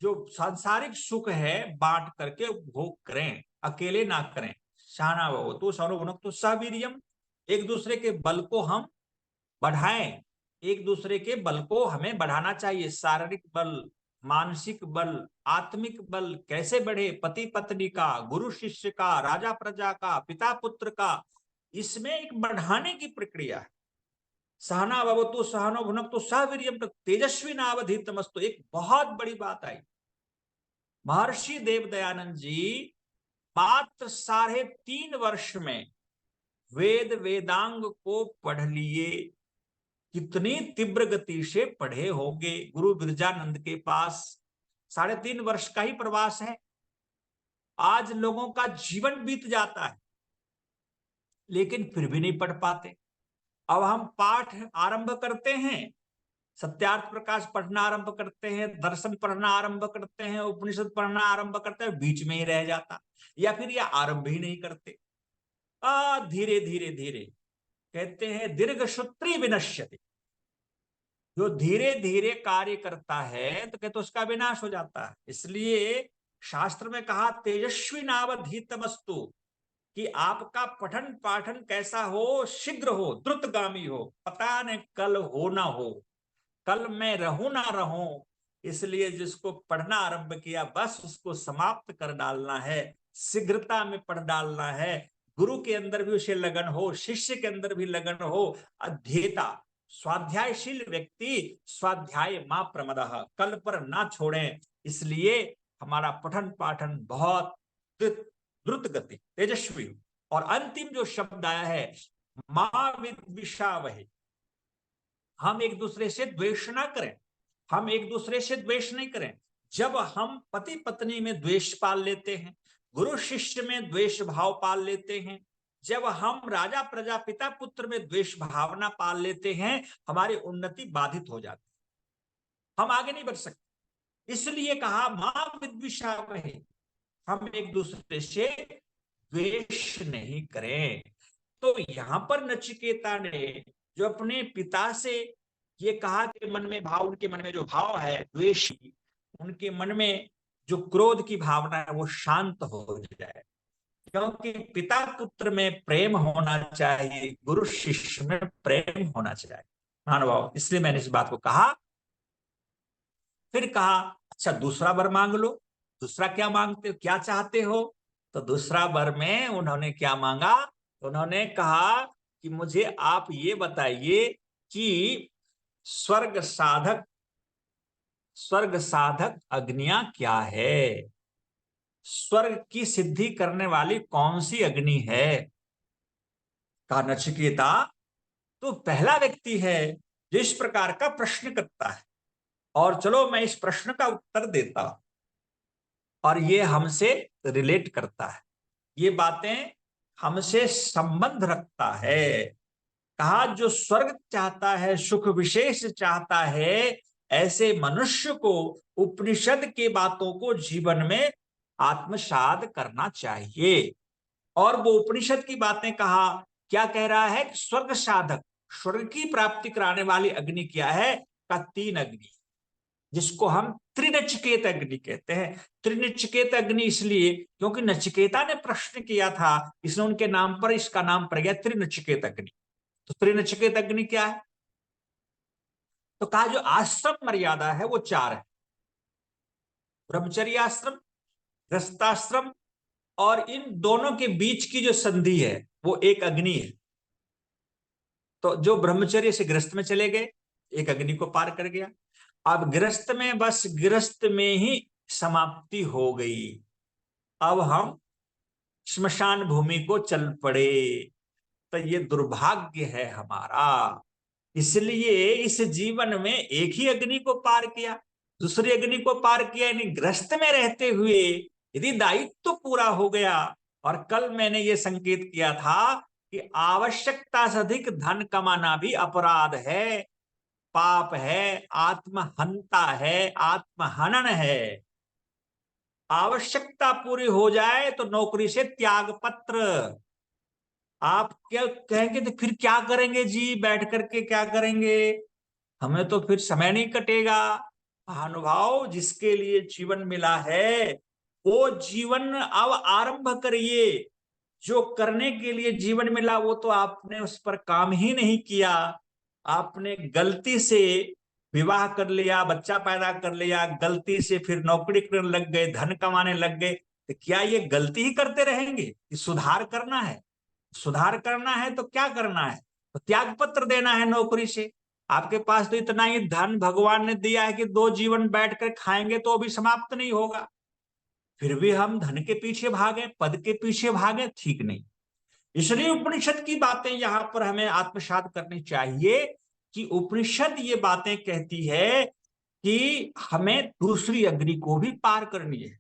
जो सांसारिक सुख है बांट करके उपभोग करें, अकेले ना करें। सहना भवतु सहनो भुनक्तु सवीर्यम, एक दूसरे के बल को हम बढ़ाएं, एक दूसरे के बल को हमें बढ़ाना चाहिए। शारीरिक बल, मानसिक बल, आत्मिक बल कैसे बढ़े? पति पत्नी का, गुरु शिष्य का, राजा प्रजा का, पिता पुत्र का, इसमें एक बढ़ाने की प्रक्रिया है। सहना भवतु सहनो भुनक्तु सवीर्यम तेजस्वी नावधीतमस्तु। एक बहुत बड़ी बात आई, महर्षि देवदयानंद जी मात्र 3.5 वर्ष में वेद वेदांग को पढ़ लिए। कितनी तीव्र गति से पढ़े होंगे गुरु बिरजानंद के पास। 3.5 वर्ष का ही प्रवास है। आज लोगों का जीवन बीत जाता है लेकिन फिर भी नहीं पढ़ पाते। अब हम पाठ आरंभ करते हैं, सत्यार्थ प्रकाश पढ़ना आरंभ करते हैं, दर्शन पढ़ना आरंभ करते हैं, उपनिषद पढ़ना आरंभ करते हैं, बीच में ही रह जाता, या फिर यह आरंभ ही नहीं करते। धीरे धीरे धीरे, कहते हैं दीर्घ सूत्री विनश्यति, जो धीरे धीरे कार्य करता है तो कहते उसका विनाश हो जाता है। इसलिए शास्त्र में कहा तेजस्वी नावधीतमस्तु, कि आपका पठन पाठन कैसा हो? शीघ्र हो, द्रुतगामी हो, पता नहीं कल हो ना हो, कल मैं रहूं ना रहूं। इसलिए जिसको पढ़ना आरंभ किया बस उसको समाप्त कर डालना है, शीघ्रता में पढ़ डालना है। गुरु के अंदर भी उसे लगन हो, शिष्य के अंदर भी लगन हो। अध्येता, स्वाध्यायशील व्यक्ति स्वाध्याय मां प्रमदः, कल पर ना छोड़ें। इसलिए हमारा पठन पाठन बहुत द्रुत गति, तेजस्वी। और अंतिम जो शब्द आया है मां विद्विषावहे, हम एक दूसरे से द्वेष ना करें, हम एक दूसरे से द्वेष नहीं करें। जब हम पति पत्नी में द्वेष पाल लेते हैं, गुरु शिष्य में द्वेष भाव पाल लेते हैं, जब हम राजा प्रजा पिता पुत्र में द्वेष भावना पाल लेते हैं, हमारी उन्नति बाधित हो जाती है, हम आगे नहीं बढ़ सकते। इसलिए कहा मां विद्विषावहे, हम एक दूसरे से द्वेष नहीं करें। तो यहां पर नचिकेता ने जो अपने पिता से ये कहा कि मन में भाव, उनके मन में जो भाव है द्वेष, उनके मन में जो क्रोध की भावना है वो शांत हो जाए। क्योंकि पिता पुत्र में प्रेम होना चाहिए, गुरु शिष्य में प्रेम होना चाहिए। महानुभाव, इसलिए मैंने इस बात को कहा। फिर कहा अच्छा दूसरा वर मांग लो। दूसरा क्या मांगते हो, क्या चाहते हो? तो दूसरा वर में उन्होंने क्या मांगा? उन्होंने कहा कि मुझे आप ये बताइए कि स्वर्ग साधक अग्नियां क्या है? स्वर्ग की सिद्धि करने वाली कौन सी अग्नि है? कहा नचिकेता तो पहला व्यक्ति है जो इस प्रकार का प्रश्न करता है, और चलो मैं इस प्रश्न का उत्तर देता हूं, और ये हमसे रिलेट करता है, ये बातें हमसे संबंध रखता है। कहा जो स्वर्ग चाहता है, सुख विशेष चाहता है, ऐसे मनुष्य को उपनिषद के बातों को जीवन में आत्मसात करना चाहिए। और वो उपनिषद की बातें कहा, क्या कह रहा है कि स्वर्ग साधक, स्वर्ग की प्राप्ति कराने वाली अग्नि क्या है? का 3 अग्नि, जिसको हम त्रिनचिकेत अग्नि कहते हैं। त्रिनचिकेत अग्नि इसलिए क्योंकि नचिकेता ने प्रश्न किया था, इसलिए उनके नाम पर इसका नाम पड़ गया त्रिनचिकेत अग्नि। तो त्रिनचिकेत अग्नि क्या है? तो कहा जो आश्रम मर्यादा है वो 4 है। ब्रह्मचर्य आश्रम, गृहस्थाश्रम, और इन दोनों के बीच की जो संधि है वो एक अग्नि है। तो जो ब्रह्मचर्य से गृहस्थ में चले गए, एक अग्नि को पार कर गया। अब गृहस्थ में, बस गृहस्थ में ही समाप्ति हो गई। अब हम श्मशान भूमि को चल पड़े। तो ये दुर्भाग्य है हमारा। इसलिए इस जीवन में एक ही अग्नि को पार किया, दूसरी अग्नि को पार किया, यानी गृहस्थ में रहते हुए यदि दायित्व तो पूरा हो गया। और कल मैंने ये संकेत किया था कि आवश्यकता से अधिक धन कमाना भी अपराध है, पाप है, आत्महंता है, आत्महनन है। आवश्यकता पूरी हो जाए तो नौकरी से त्याग पत्र। आप क्या कहेंगे तो फिर क्या करेंगे जी, बैठ करके क्या करेंगे, हमें तो फिर समय नहीं कटेगा। महानुभाव, जिसके लिए जीवन मिला है वो जीवन अब आरंभ करिए। जो करने के लिए जीवन मिला वो तो आपने उस पर काम ही नहीं किया। आपने गलती से विवाह कर लिया, बच्चा पैदा कर लिया, गलती से फिर नौकरी करने लग गए, धन कमाने लग गए। तो क्या ये गलती ही करते रहेंगे? कि सुधार करना है? सुधार करना है तो क्या करना है? तो त्याग पत्र देना है नौकरी से। आपके पास तो इतना ही धन भगवान ने दिया है कि 2 जीवन बैठकर खाएंगे तो भी समाप्त नहीं होगा। फिर भी हम धन के पीछे भागे, पद के पीछे भागे, ठीक नहीं। इसलिए उपनिषद की बातें यहां पर हमें आत्मसात करनी चाहिए कि उपनिषद ये बातें कहती है कि हमें दूसरी अग्नि को भी पार करनी है।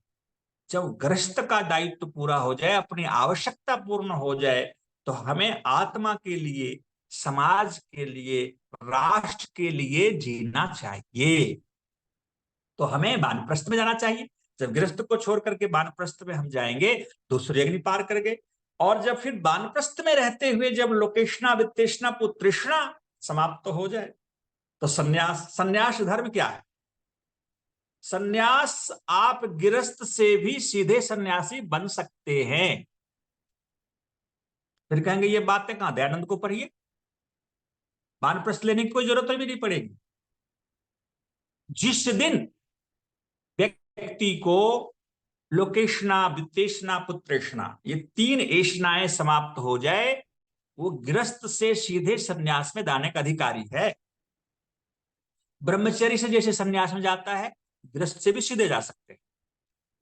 जब गृहस्थ का दायित्व पूरा हो जाए, अपनी आवश्यकता पूर्ण हो जाए, तो हमें आत्मा के लिए, समाज के लिए, राष्ट्र के लिए जीना चाहिए। तो हमें वानप्रस्थ में जाना चाहिए। जब गृहस्थ को छोड़ करके वानप्रस्थ में हम जाएंगे, दूसरी अग्नि पार कर गए। और जब फिर वानप्रस्थ में रहते हुए जब लोकेशना वित्तेषणा पुत्रेषणा समाप्त हो जाए, तो संन्यास। संन्यास धर्म क्या है? संन्यास, आप गृहस्थ से भी सीधे सन्यासी बन सकते हैं। फिर कहेंगे ये बातें कहां, दयानंद को पढ़िए, वानप्रस्थ लेने की कोई जरूरत भी नहीं पड़ेगी। जिस दिन व्यक्ति को लोकेशना वित्तेषणा पुत्रेषणा ये 3 एषणाएं समाप्त हो जाए, वो गृहस्थ से सीधे सन्यास में जाने का अधिकारी है। ब्रह्मचर्य से जैसे सन्यास में जाता है, गृहस्थ से भी सीधे जा सकते हैं।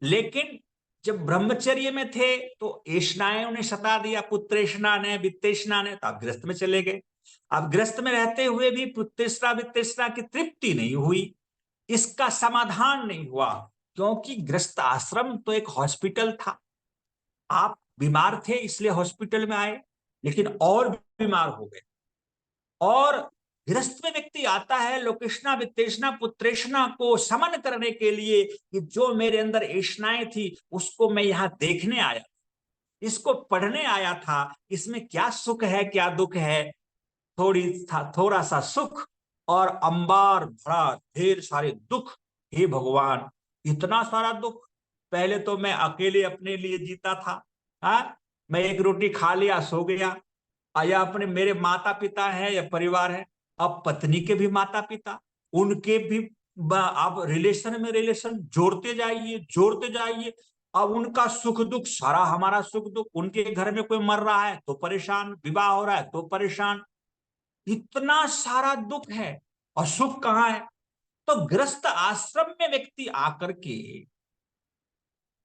लेकिन जब ब्रह्मचर्य में थे तो एषणाएं उन्हें सता दिया, पुत्रेषणा ने, वित्तेषणा ने, तो आप गृहस्थ में चले गए। अब गृहस्थ में रहते हुए भी पुत्रेषणा वित्तेषणा की तृप्ति नहीं हुई, इसका समाधान नहीं हुआ, क्योंकि गृहस्थ आश्रम तो एक हॉस्पिटल था। आप बीमार थे इसलिए हॉस्पिटल में आए, लेकिन और बीमार हो गए। और गृहस्थ में व्यक्ति आता है लोकेशना वित्तेषणा पुत्रेषणा को समन करने के लिए कि जो मेरे अंदर एषणाएं थी उसको मैं यहां देखने आया, इसको पढ़ने आया था, इसमें क्या सुख है क्या दुख है। थोड़ा सा सुख और अंबार भरा ढेर सारे दुख। हे भगवान, इतना सारा दुख! पहले तो मैं अकेले अपने लिए जीता था, हाँ, मैं एक रोटी खा लिया, सो गया। या अपने मेरे माता पिता है या परिवार है, अब पत्नी के भी माता पिता, उनके भी आप रिलेशन में रिलेशन जोड़ते जाइए, जोड़ते जाइए। अब उनका सुख दुख सारा हमारा सुख दुख, उनके घर में कोई मर रहा है तो परेशान, विवाह हो रहा है तो परेशान, इतना सारा दुख है और सुख कहाँ है। तो गृहस्थ आश्रम में व्यक्ति आकर के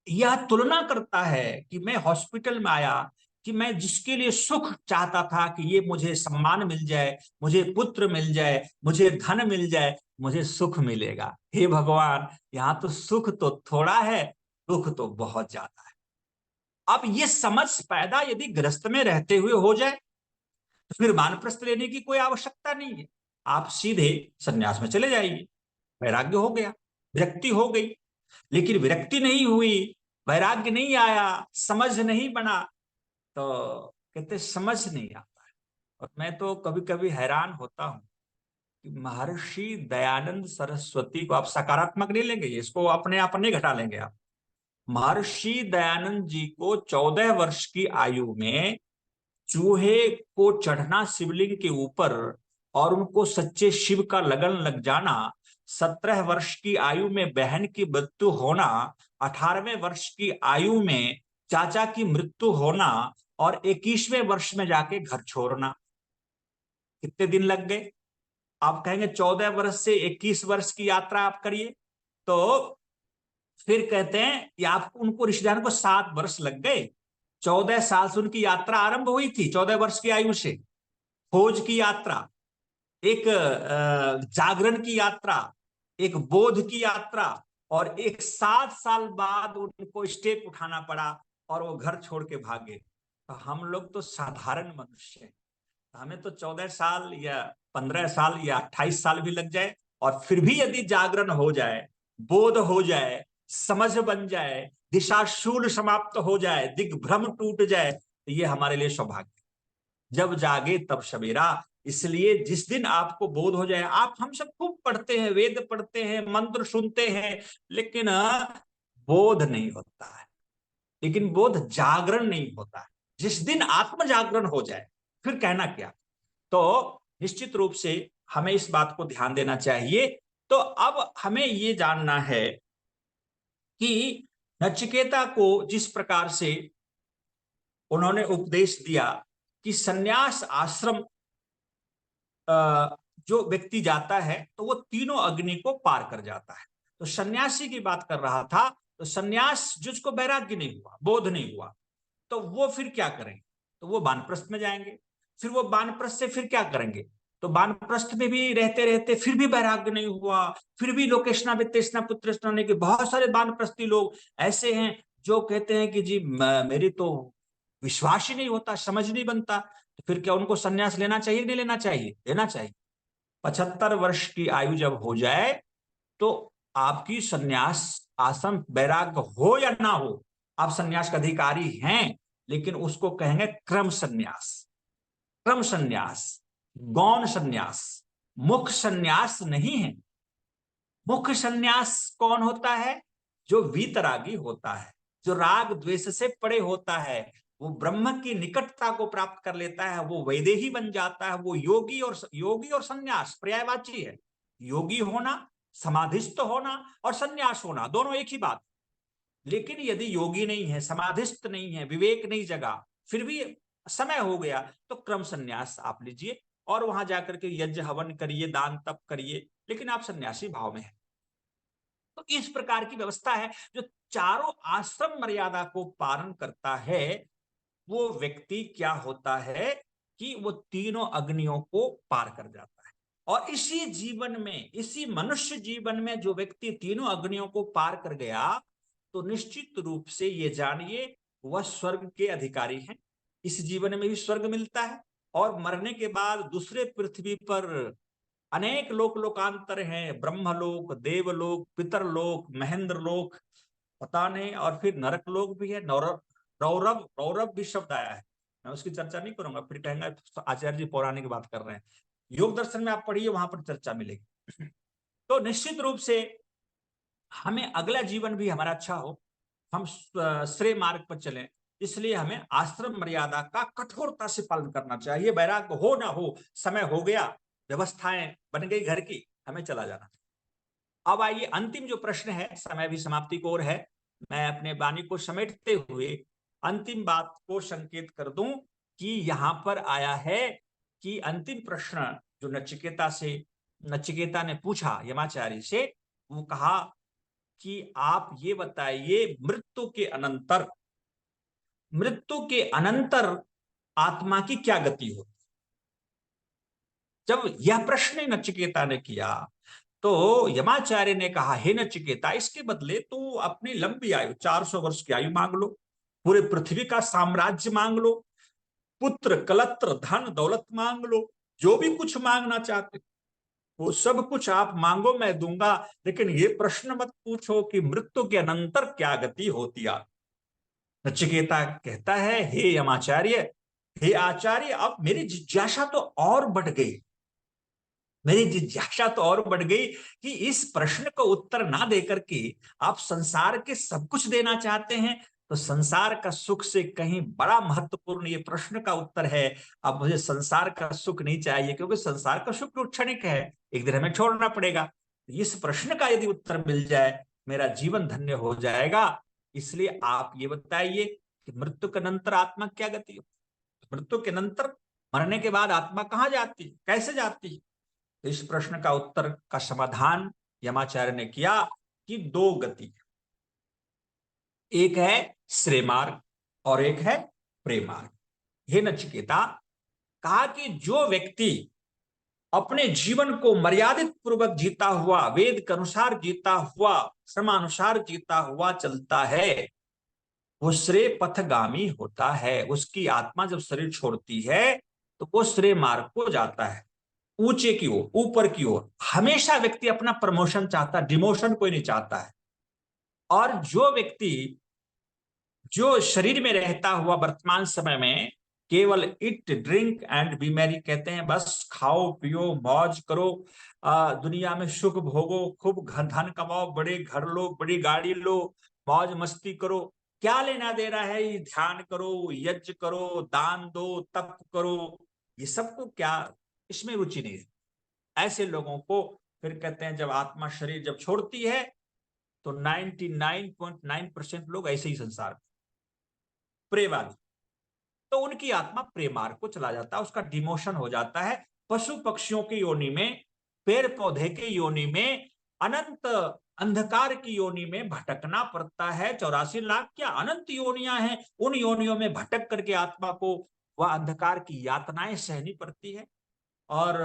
यह तुलना करता है कि मैं हॉस्पिटल में आया, कि मैं जिसके लिए सुख चाहता था कि ये मुझे सम्मान मिल जाए, मुझे पुत्र मिल जाए, मुझे धन मिल जाए, मुझे सुख मिलेगा। हे भगवान, यहाँ तो सुख तो थोड़ा है, दुख तो बहुत ज्यादा है। अब ये समझ पैदा यदि गृहस्थ में रहते हुए हो जाए तो फिर वानप्रस्थ लेने की कोई आवश्यकता नहीं है, आप सीधे संन्यास में चले जाइए। वैराग्य हो गया, विरक्ति हो गई। लेकिन विरक्ति नहीं हुई, वैराग्य नहीं आया, समझ नहीं बना, तो कहते समझ नहीं आता है। और मैं तो कभी कभी हैरान होता हूं कि महर्षि दयानंद सरस्वती को आप सकारात्मक नहीं लेंगे, इसको अपने आप नहीं घटा लेंगे आप। महर्षि दयानंद जी को 14 वर्ष की आयु में चूहे को चढ़ना शिवलिंग के ऊपर और उनको सच्चे शिव का लगन लग जाना, 17 वर्ष की आयु में बहन की मृत्यु होना, 18वें वर्ष की आयु में चाचा की मृत्यु होना और 21वें वर्ष में जाके घर छोड़ना, कितने दिन लग गए? आप कहेंगे 14 वर्ष से 21 वर्ष की यात्रा आप करिए, तो फिर कहते हैं कि आप उनको रिश्तेदारों को 7 वर्ष लग गए। 14 साल से उनकी यात्रा आरंभ हुई थी, 14 वर्ष की आयु से खोज की यात्रा, एक जागरण की यात्रा, एक बोध की यात्रा, और एक 7 साल बाद उनको स्टेप उठाना पड़ा और वो घर छोड़ के भागे। तो हम लोग तो साधारण मनुष्य हैं, हमें तो 14 साल या 15 साल या 28 साल भी लग जाए, और फिर भी यदि जागरण हो जाए, बोध हो जाए, समझ बन जाए, दिशाशूल समाप्त हो जाए, दिग्भ्रम टूट जाए, तो ये हमारे लिए सौभाग्य। जब जागे तब सवेरा। इसलिए जिस दिन आपको बोध हो जाए, आप हम सब खूब पढ़ते हैं, वेद पढ़ते हैं, मंत्र सुनते हैं, लेकिन बोध नहीं होता है, लेकिन बोध जागरण नहीं होता है। जिस दिन आत्म जागरण हो जाए फिर कहना क्या। तो निश्चित रूप से हमें इस बात को ध्यान देना चाहिए। तो अब हमें ये जानना है कि नचिकेता को जिस प्रकार से उन्होंने उपदेश दिया कि सन्यास आश्रम जो व्यक्ति जाता है तो वो तीनों अग्नि को पार कर जाता है। तो सन्यासी की बात कर रहा था, तो सन्यास जिसको वैराग्य नहीं हुआ, बोध नहीं हुआ, तो वो फिर क्या करेंगे? तो वो वानप्रस्थ में जाएंगे। फिर वो वानप्रस्थ से फिर क्या करेंगे? तो वानप्रस्थ में भी रहते रहते फिर भी वैराग्य नहीं हुआ, फिर भी लोकेशना वित्तेषणा पुत्रेषणा होने के बहुत सारे वानप्रस्थी लोग ऐसे हैं जो कहते हैं कि जी मेरी तो विश्वास ही नहीं होता, समझ नहीं बनता। तो फिर क्या उनको संन्यास लेना चाहिए, नहीं लेना चाहिए? लेना चाहिए। 75 वर्ष की आयु जब हो जाए तो आपकी संन्यास आश्रम वैराग्य हो या ना हो, आप संन्यास का अधिकारी हैं, लेकिन उसको कहेंगे क्रम संन्यास। क्रम संन्यास, गौण संन्यास, मुख्य संन्यास नहीं है। मुख्य संन्यास कौन होता है? जो वीतरागी होता है, जो राग द्वेष से परे होता है, वो ब्रह्म की निकटता को प्राप्त कर लेता है, वो वैदेही बन जाता है, वो योगी और संन्यास पर्यायवाची है। योगी होना, समाधिस्थ होना और संन्यास होना दोनों एक ही बात। लेकिन यदि योगी नहीं है, समाधिस्थ नहीं है, विवेक नहीं जगा, फिर भी समय हो गया, तो क्रम संन्यास आप लीजिए और वहां जाकर के यज्ञ हवन करिए, दान तप करिए, लेकिन आप सन्यासी भाव में हैं। तो इस प्रकार की व्यवस्था है। जो चारों आश्रम मर्यादा को पालन करता है वो व्यक्ति क्या होता है कि वो तीनों अग्नियों को पार कर जाता है। और इसी जीवन में, इसी मनुष्य जीवन में जो व्यक्ति तीनों अग्नियों को पार कर गया, तो निश्चित रूप से ये जानिए वह स्वर्ग के अधिकारी हैं। इस जीवन में भी स्वर्ग मिलता है, और मरने के बाद दूसरे पृथ्वी पर अनेक लोक लोकांतर हैं, ब्रह्मलोक, देवलोक, पितरलोक, महेंद्र लोक, पता नहीं, और फिर नरक लोक भी है। रौरव रौरव भी शब्द आया है, मैं उसकी चर्चा नहीं करूंगा, फिर कहेंगे तो आचार्य जी पौराणिक बात कर रहे हैं। योग दर्शन में आप पढ़िए, वहां पर चर्चा मिलेगी। तो निश्चित रूप से हमें अगला जीवन भी हमारा अच्छा हो, हम श्रेय मार्ग पर चलें, इसलिए हमें आश्रम मर्यादा का कठोरता से पालन करना चाहिए। वैराग्य हो ना हो, समय हो गया, व्यवस्थाएं बन गई घर की, हमें चला जाना। अब आइए अंतिम जो प्रश्न है, समय भी समाप्ति की ओर है, मैं अपने वाणी को समेटते हुए अंतिम बात को संकेत कर दूं कि यहां पर आया है कि अंतिम प्रश्न जो नचिकेता ने पूछा यमाचार्य से, वो कहा कि आप ये बताइए मृत्यु के अनंतर आत्मा की क्या गति हो। जब यह प्रश्न नचिकेता ने किया तो यमाचार्य ने कहा, हे नचिकेता, इसके बदले तो अपनी लंबी आयु 400 वर्ष की आयु मांग लो, पूरे पृथ्वी का साम्राज्य मांग लो, पुत्र कलत्र धन दौलत मांग लो, जो भी कुछ मांगना चाहते वो सब कुछ आप मांगो, मैं दूंगा। लेकिन ये प्रश्न मत पूछो कि मृत्यु के अनंतर क्या गति होती है। नचिकेता कहता है, हे यमाचार्य, हे आचार्य, अब मेरी जिज्ञासा तो और बढ़ गई, मेरी जिज्ञासा तो और बढ़ गई कि इस प्रश्न को उत्तर ना देकर के आप संसार के सब कुछ देना चाहते हैं। तो संसार का सुख से कहीं बड़ा महत्वपूर्ण ये प्रश्न का उत्तर है। अब मुझे संसार का सुख नहीं चाहिए, क्योंकि संसार का सुख क्षणिक है, एक दिन हमें छोड़ना पड़ेगा। इस प्रश्न का यदि उत्तर मिल जाए, मेरा जीवन धन्य हो जाएगा। इसलिए आप ये बताइए कि मृत्यु के नंतर आत्मा क्या गति हो, मृत्यु के नंतर, मरने के बाद आत्मा कहाँ जाती है, कैसे जाती है। इस प्रश्न का उत्तर का समाधान यमाचार्य ने किया कि दो गति, एक है श्रेय मार्ग और एक है प्रेम मार्ग। हे नचिकेता, कहा कि जो व्यक्ति अपने जीवन को मर्यादित पूर्वक जीता हुआ, वेद के अनुसार जीता हुआ, श्रमानुसार जीता हुआ चलता है, वो श्रेय पथगामी होता है। उसकी आत्मा जब शरीर छोड़ती है तो वो श्रेय मार्ग को जाता है, ऊंचे की ओर, ऊपर की ओर। हमेशा व्यक्ति अपना प्रमोशन चाहता है, डिमोशन कोई नहीं चाहता है। और जो व्यक्ति जो शरीर में रहता हुआ वर्तमान समय में केवल it drink and B Mary कहते हैं, बस खाओ पियो मौज करो, दुनिया में सुख भोगो, खूब धन कमाओ, बड़े घर लो, बड़ी गाड़ी लो, मौज मस्ती करो, क्या लेना दे रहा है, ध्यान करो, यज्ञ करो, दान दो, तप करो, ये सबको क्या, इसमें रुचि नहीं है। ऐसे लोगों को फिर कहते हैं, जब आत्मा शरीर जब छोड़ती है तो 99.9% लोग ऐसे ही संसार प्रेमादि, तो उनकी आत्मा प्रेम मार्ग को चला जाता है, उसका डिमोशन हो जाता है। पशु पक्षियों की योनि में, पेड़ पौधे की योनि में, अनंत अंधकार की योनि में भटकना पड़ता है। 84 लाख क्या अनंत योनियां हैं, उन योनियों में भटक करके आत्मा को वह अंधकार की यातनाएं सहनी पड़ती है और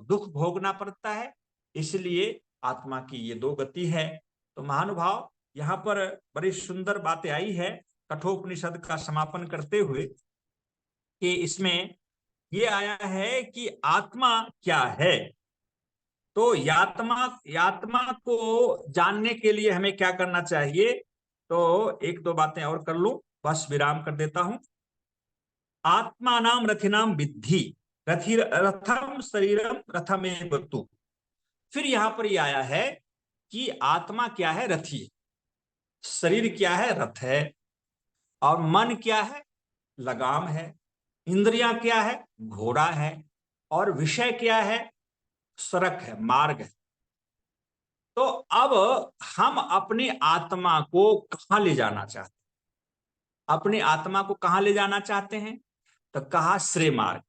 दुख भोगना पड़ता है। इसलिए आत्मा की ये दो गति है। तो महानुभाव, यहाँ पर बड़ी सुंदर बातें आई है कठोपनिषद का समापन करते हुए, कि इसमें ये आया है कि आत्मा क्या है। तो यात्मा को जानने के लिए हमें क्या करना चाहिए, तो एक दो बातें और कर लूं, बस विराम कर देता हूं। आत्मा नाम रथिनाम विद्धि, रथम शरीरम रथमेव तु। फिर यहां पर यह आया है कि आत्मा क्या है, रथी, शरीर क्या है, रथ है, और मन क्या है, लगाम है, इंद्रियां क्या है, घोड़ा है, और विषय क्या है, सड़क है, मार्ग है। तो अब हम अपनी आत्मा को कहां ले जाना चाहते हैं, अपनी आत्मा को कहां ले जाना चाहते हैं, तो कहा श्रेय मार्ग।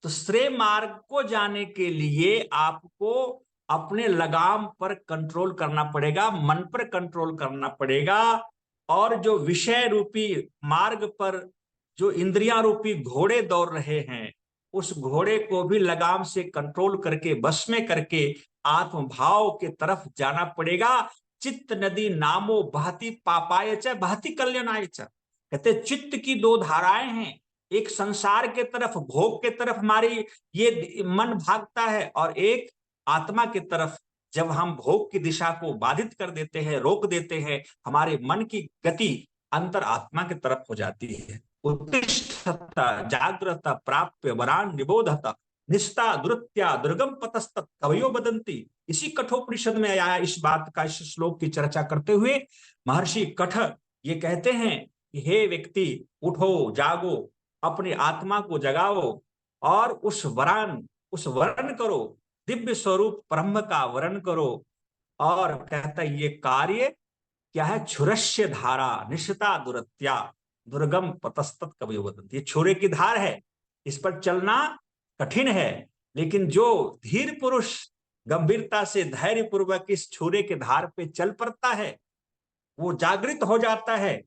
तो श्रेय मार्ग को जाने के लिए आपको अपने लगाम पर कंट्रोल करना पड़ेगा, मन पर कंट्रोल करना पड़ेगा, और जो विषय रूपी मार्ग पर जो इंद्रियां रूपी घोड़े दौड़ रहे हैं, उस घोड़े को भी लगाम से कंट्रोल करके, बस में करके आत्मभाव के तरफ जाना पड़ेगा। चित्त नदी नामो बहती पापाय च बहती कल्याणाय च। कहते चित्त की दो धाराएं हैं, एक संसार के तरफ, भोग के तरफ हमारी ये मन भागता है, और एक आत्मा की तरफ। जब हम भोग की दिशा को बाधित कर देते हैं, रोक देते हैं, हमारे मन की गति अंतर आत्मा की तरफ हो जाती है। उत्तिष्ठत जागृत प्राप्य वरान निबोधत निष्ठा दुरुत्या दुर्गम पतस्त कवयो बदंती। इसी कठोपनिषद में आया इस बात का, इस श्लोक की चर्चा करते हुए महर्षि कठ ये कहते हैं कि हे व्यक्ति, उठो, जागो, अपनी आत्मा को जगाओ और उस वरण करो, दिव्य स्वरूप ब्रह्म का वरण करो। और कहता है ये कार्य क्या है? छुरस्य धारा निश्चिता दुरत्या दुर्गम पतस्तत कवि वदंती। ये छुरे की धार है, इस पर चलना कठिन है, लेकिन जो धीर पुरुष गंभीरता से धैर्य पूर्वक इस छुरे के धार पे चल पड़ता है, वो जागृत हो जाता है,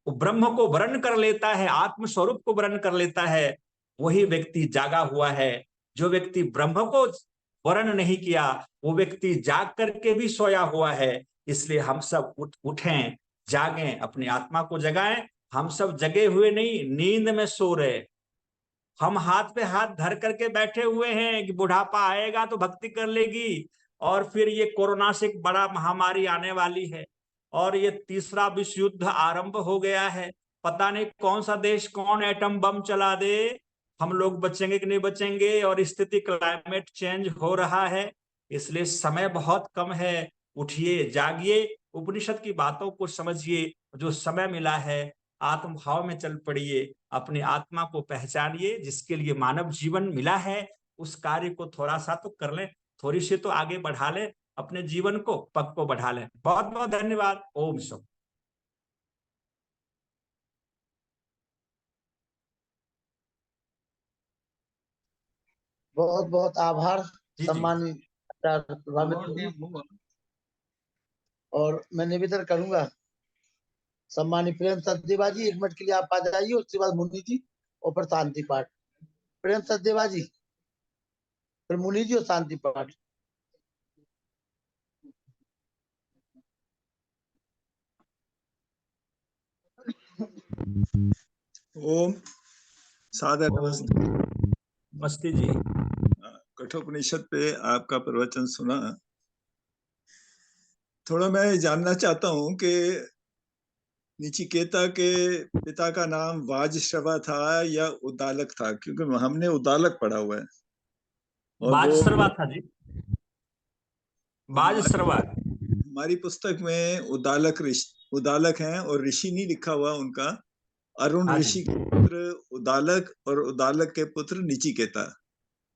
वो ब्रह्म को वर्ण कर लेता है, आत्म स्वरूप को वर्ण कर लेता है, वही व्यक्ति जागा हुआ है। जो व्यक्ति ब्रह्म को वर्ण नहीं किया, वो व्यक्ति जाग करके भी सोया हुआ है। इसलिए हम सब उठें, जागें, अपनी आत्मा को जगाएं। हम सब जगे हुए नहीं, नींद में सो रहे। हम हाथ पे हाथ धर करके बैठे हुए हैं कि बुढ़ापा आएगा तो भक्ति कर लेगी, और फिर ये कोरोना से एक बड़ा महामारी आने वाली है, और ये तीसरा विश्व युद्ध आरंभ हो गया है। पता नहीं कौन सा देश कौन एटम बम चला दे, हम लोग बचेंगे कि नहीं बचेंगे। और स्थिति क्लाइमेट चेंज हो रहा है, इसलिए समय बहुत कम है। उठिए, जागिए, उपनिषद की बातों को समझिए। जो समय मिला है, आत्म भाव में चल पड़िए, अपनी आत्मा को पहचानिए। जिसके लिए मानव जीवन मिला है, उस कार्य को थोड़ा सा तो कर लें, थोड़ी सी तो आगे बढ़ा लें, अपने जीवन को, पग को बढ़ा लें। बहुत बहुत धन्यवाद। ओम शुभ। बहुत बहुत आभार जी जी सम्मानित आचार्य प्रभावित जी। और मैं निवेदन करूंगा सम्मानित प्रेम सचदेवा जी, 1 मिनट के लिए आप आ जाइए, उसके बाद मुनि जी और फिर शांति पाठ। प्रेम सचदेवा जी, फिर मुनि जी और शांति पाठ। ओम सादर नमस्ते। नमस्ते जी। कठोपनिषद पे आपका प्रवचन सुना। थोड़ा मैं जानना चाहता हूँ कि निचिकेता के पिता का नाम वाजश्रवा था या उद्दालक था, क्योंकि हमने उद्दालक पढ़ा हुआ है। और वाजश्रवा था जी, हमारी वाजश्रवा। हमारी पुस्तक में उद्दालक हैं और ऋषि नहीं लिखा हुआ उनका। अरुण हाँ ऋषि जी। के पुत्र उद्दालक और उद्दालक के पुत्र निचिकेता,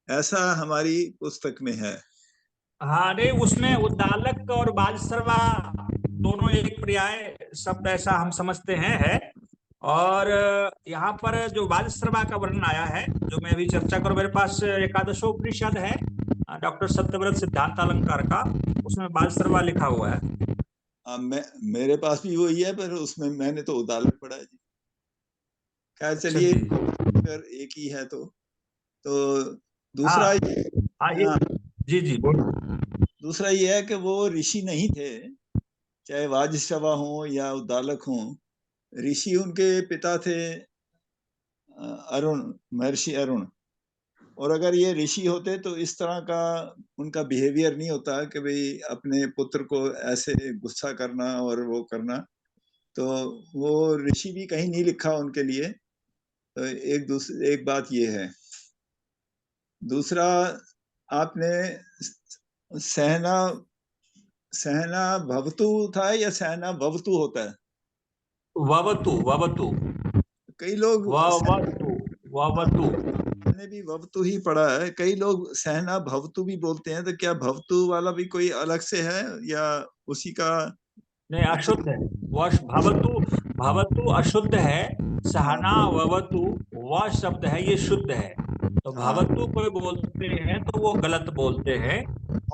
ऐसा हमारी पुस्तक में है। हाँ, नहीं, उसमें उद्दालक और वाजश्रवा दोनों एक पर्याय शब्द ऐसा हम समझते हैं है। और यहाँ पर जो वाजश्रवा का वर्णन आया है, जो मैं अभी चर्चा करूं, मेरे पास एकादशोपनिषद है डॉक्टर सत्यव्रत सिद्धांत अलंकार का, उसमें वाजश्रवा लिखा हुआ है। मेरे पास भी वही है, पर उसमें मैंने तो उद्दालक पढ़ा है जी। खैर चलिए, अगर एक ही है तो दूसरा हाँ, जी जी बोलो। दूसरा ये है कि वो ऋषि नहीं थे, चाहे वाजश्रवा हो या उद्दालक हो। ऋषि उनके पिता थे अरुण, महर्षि अरुण। और अगर ये ऋषि होते तो इस तरह का उनका बिहेवियर नहीं होता कि भाई अपने पुत्र को ऐसे गुस्सा करना और वो करना। तो वो ऋषि भी कहीं नहीं लिखा उनके लिए। तो एक बात ये है। दूसरा, आपने सहना सहना भवतु था या सहना भवतु होता है? ववतु ववतु कई लोग ववतु ववतु मैंने भी भवतु ही पढ़ा है, कई लोग सहना भवतु भी बोलते हैं। तो क्या भवतु वाला भी कोई अलग से है या उसी का? नहीं, अशुद्ध है। वह भवतु, भवतु अशुद्ध है। सहना ववतु वह शब्द है, ये शुद्ध है। तो भवतु कोई बोलते हैं तो वो गलत बोलते हैं।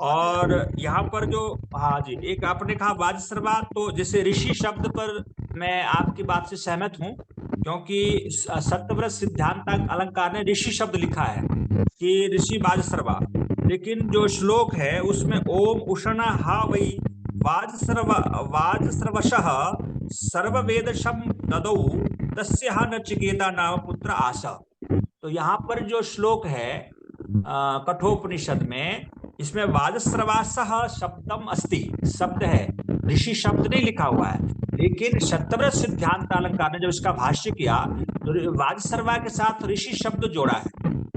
और यहाँ पर जो, हाँ जी, एक आपने कहा वाजश्रवा, तो जैसे ऋषि शब्द पर मैं आपकी बात से सहमत हूँ, क्योंकि सत्यव्रत सिद्धांत अलंकार ने ऋषि शब्द लिखा है कि ऋषि वाजश्रवा। लेकिन जो श्लोक है उसमें ओम उषण हा वही वाजस्रवशः सर्ववेदशं ददौ तस्य नचिकेता नाम पुत्र आशा। तो यहाँ पर जो श्लोक है कठोपनिषद में, इसमें वाजस्रवासः शब्दम अस्ति, शब्द है, ऋषि शब्द नहीं लिखा हुआ है। लेकिन सत्यव्रत सिद्धांत अलंकार ने जब इसका भाष्य किया तो वाजस्रवा के साथ ऋषि शब्द जोड़ा है।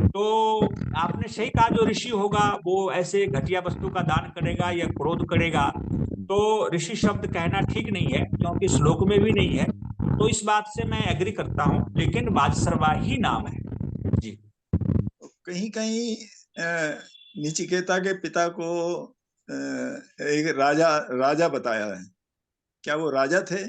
तो आपने सही कहा, जो ऋषि होगा वो ऐसे घटिया वस्तु का दान करेगा या क्रोध करेगा, तो ऋषि शब्द कहना ठीक नहीं है, क्योंकि श्लोक में भी नहीं है। तो इस बात से मैं एग्री करता हूं, लेकिन वाजसर्वा ही नाम है जी। कहीं कहीं निचिकेता के पिता को एक राजा बताया है, क्या वो राजा थे?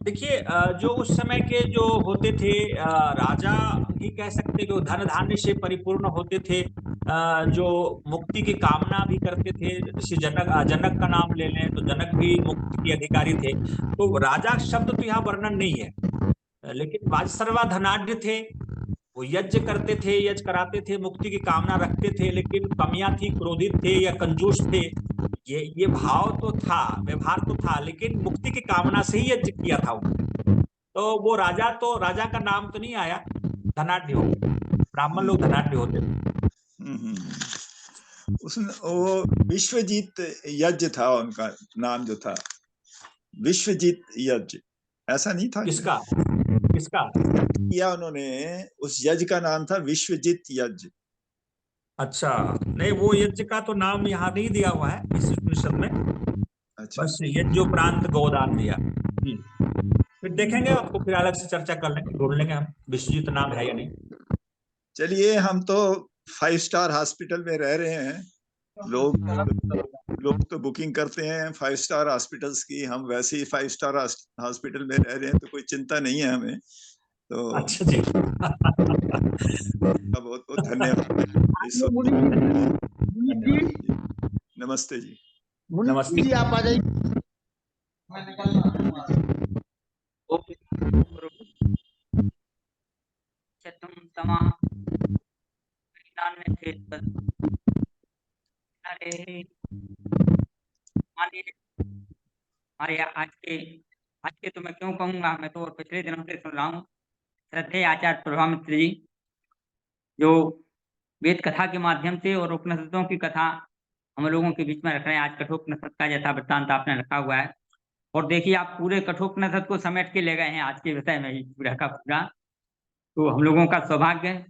देखिए, जो उस समय के जो होते थे राजा ही कह सकते, जो धन धान्य से परिपूर्ण होते थे, जो मुक्ति की कामना भी करते थे। जैसे जनक का नाम ले लें तो जनक भी मुक्ति के अधिकारी थे। तो राजा शब्द तो यहाँ वर्णन नहीं है, लेकिन वाजसर्वा धनाढ्य थे, वो यज्ञ करते थे, यज्ञ कराते थे, मुक्ति की कामना रखते थे, लेकिन कमियां थी, क्रोधित थे या कंजूस थे। ये भाव तो था, व्यवहार तो था, लेकिन मुक्ति की कामना से ही यज्ञ किया था उन्होंने। तो वो राजा का नाम तो नहीं आया, धनाढ्य हो गए। ब्राह्मण लोग धनाढ्य होते थे। उसने वो विश्वजीत यज्ञ था, उनका नाम जो था विश्वजीत यज्ञ, ऐसा नहीं था? किसका या उन्होंने उस यज्ञ का नाम था विश्वजीत यज्ञ। अच्छा, नहीं, वो यज्ञ का तो नाम यहाँ नहीं दिया हुआ है इस उपनिषद में। अच्छा, बस यज्ञोपरांत गोदान दिया। फिर देखेंगे, आपको फिर अलग से चर्चा कर लेंगे, ढूंढ लेंगे हम विश्वजीत नाम है या नहीं। चलिए, हम तो 5 स्टार हॉस्पिटल में रह रहे हैं, लोग तो बुकिंग करते हैं 5 स्टार हॉस्पिटल्स की, हम वैसे ही 5 स्टार हॉस्पिटल में रह रहे हैं, तो कोई चिंता नहीं है हमें। तो अच्छा जी। बहुत बहुत धन्यवाद। नमस्ते जी। नमस्ते जी, आप आ जाइए। तुम तमाम में थे, अरे हमारे आज के तो मैं क्यों कहूंगा, मैं तो पिछले दिनों से सुन रहा हूँ। श्रद्धेय आचार्य प्रभामित्र जी जो वेद कथा के माध्यम से और उपनिषदों की कथा हम लोगों के बीच में रख रहे हैं। आज कठोपनिषद का जैसा वृत्तांत आपने रखा हुआ है, और देखिए आप पूरे कठोपनिषद को समेट के ले गए हैं आज के विषय में ही पूरा का पूरा, तो हम लोगों का सौभाग्य है।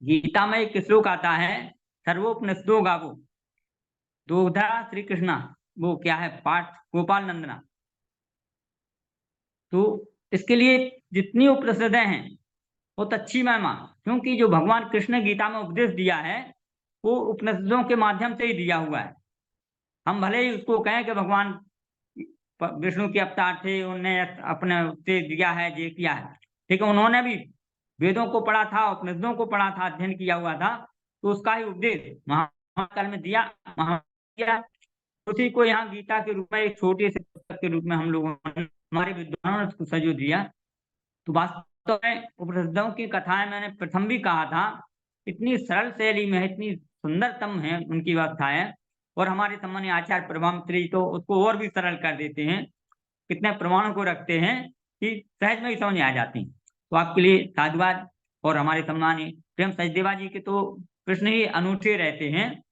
गीता में एक श्लोक आता है, सर्वोपनिषदो गावो दोग्धा श्री कृष्णा, वो क्या है, पाठ गोपाल नंदना। तो इसके लिए जितनी उपनिषदें हैं बहुत अच्छी महिमा, क्योंकि जो भगवान कृष्ण ने गीता में उपदेश दिया है वो उपनिषदों के माध्यम से ही दिया हुआ है। हम भले ही उसको कहें कि भगवान विष्णु के अवतार थे, उन्होंने अपने से दिया है, ये किया है, ठीक है, उन्होंने भी वेदों को पढ़ा था, उपनिषदों को पढ़ा था, अध्ययन किया हुआ था, तो उसका ही उपदेश महाकाल में दिया, उसी को यहाँ गीता के रूप में एक छोटे से पुस्तक के रूप में हम लोगों ने, हमारे विद्वानों ने उसको सजो दिया। तो वास्तव में उपनिषदों की कथाएं मैंने प्रथम भी कहा था, इतनी सरल शैली में, इतनी सुंदरतम है उनकी व्यवस्थाएं, और हमारे सम्मानीय आचार्य प्रभामित्र तो उसको और भी सरल कर देते हैं, कितने प्रमाणों को रखते हैं कि सहज में ही समझ आ जाती। तो आपके लिए साधुवाद। और हमारे सम्मानीय प्रेम सचदेवा जी के तो प्रश्न ही अनूठे रहते हैं,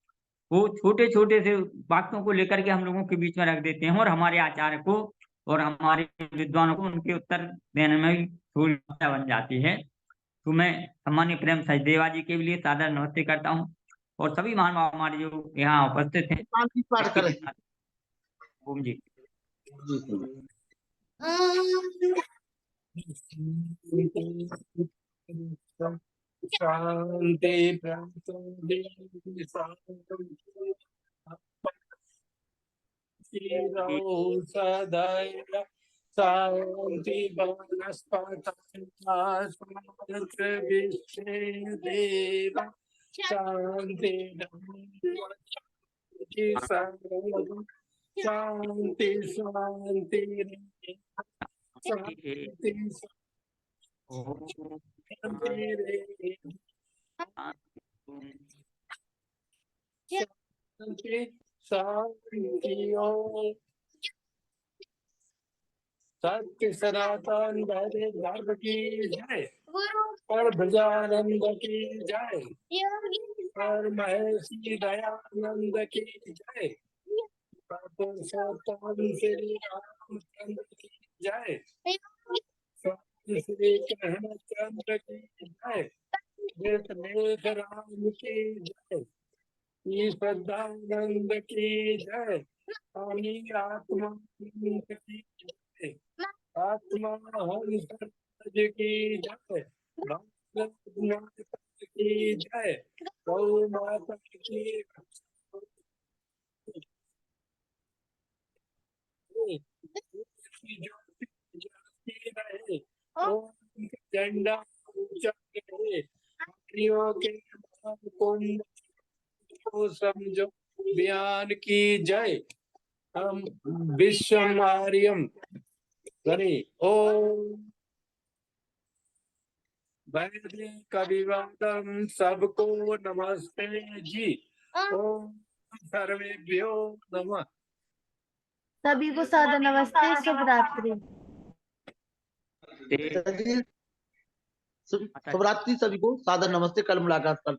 वो छोटे छोटे से वाक्यों को लेकर के हम लोगों के बीच में रख देते हैं, और हमारे आचार्य को और हमारे विद्वानों को उनके उत्तर देने में भी थोड़ी समस्या बन जाती है। तो मैं सम्मानीय प्रेम सचदेवा जी के लिए सादर नमस्ते करता हूँ, और सभी महानुभाव हमारे जो यहाँ उपस्थित हैं पाठ करें। ओम जी। शांति सदैव शांति देव शांति शांति सत्य सनातन वैदिक धर्म की जय, और ब्रजानंद की जय, और महर्षि दयानंद की जय, पुरुषोत्तम श्री रामचंद्र की जय, श्री कृष्णचंद्र की जय, मेघ राम की जय, श्रद्धानंद की जय, स्वामी आत्मानंद की जय, आत्मा हम समाज की जय, भारत की जय, गौ माता की ज्योति रहे, ओम झंडा ऊंचा रहे, हरियों के कुंभ को समझो बयान की जय, हम विश्व मारियम गणे ओम वैदिक अभिवादन सबको नमस्ते जी, ओम सर्वेभ्यो नमः। सभी को सादर नमस्ते, शुभ रात्रि। चलिए, शुभ रात्रि सभी को, सादर नमस्ते, कल मुलाकात करते हैं।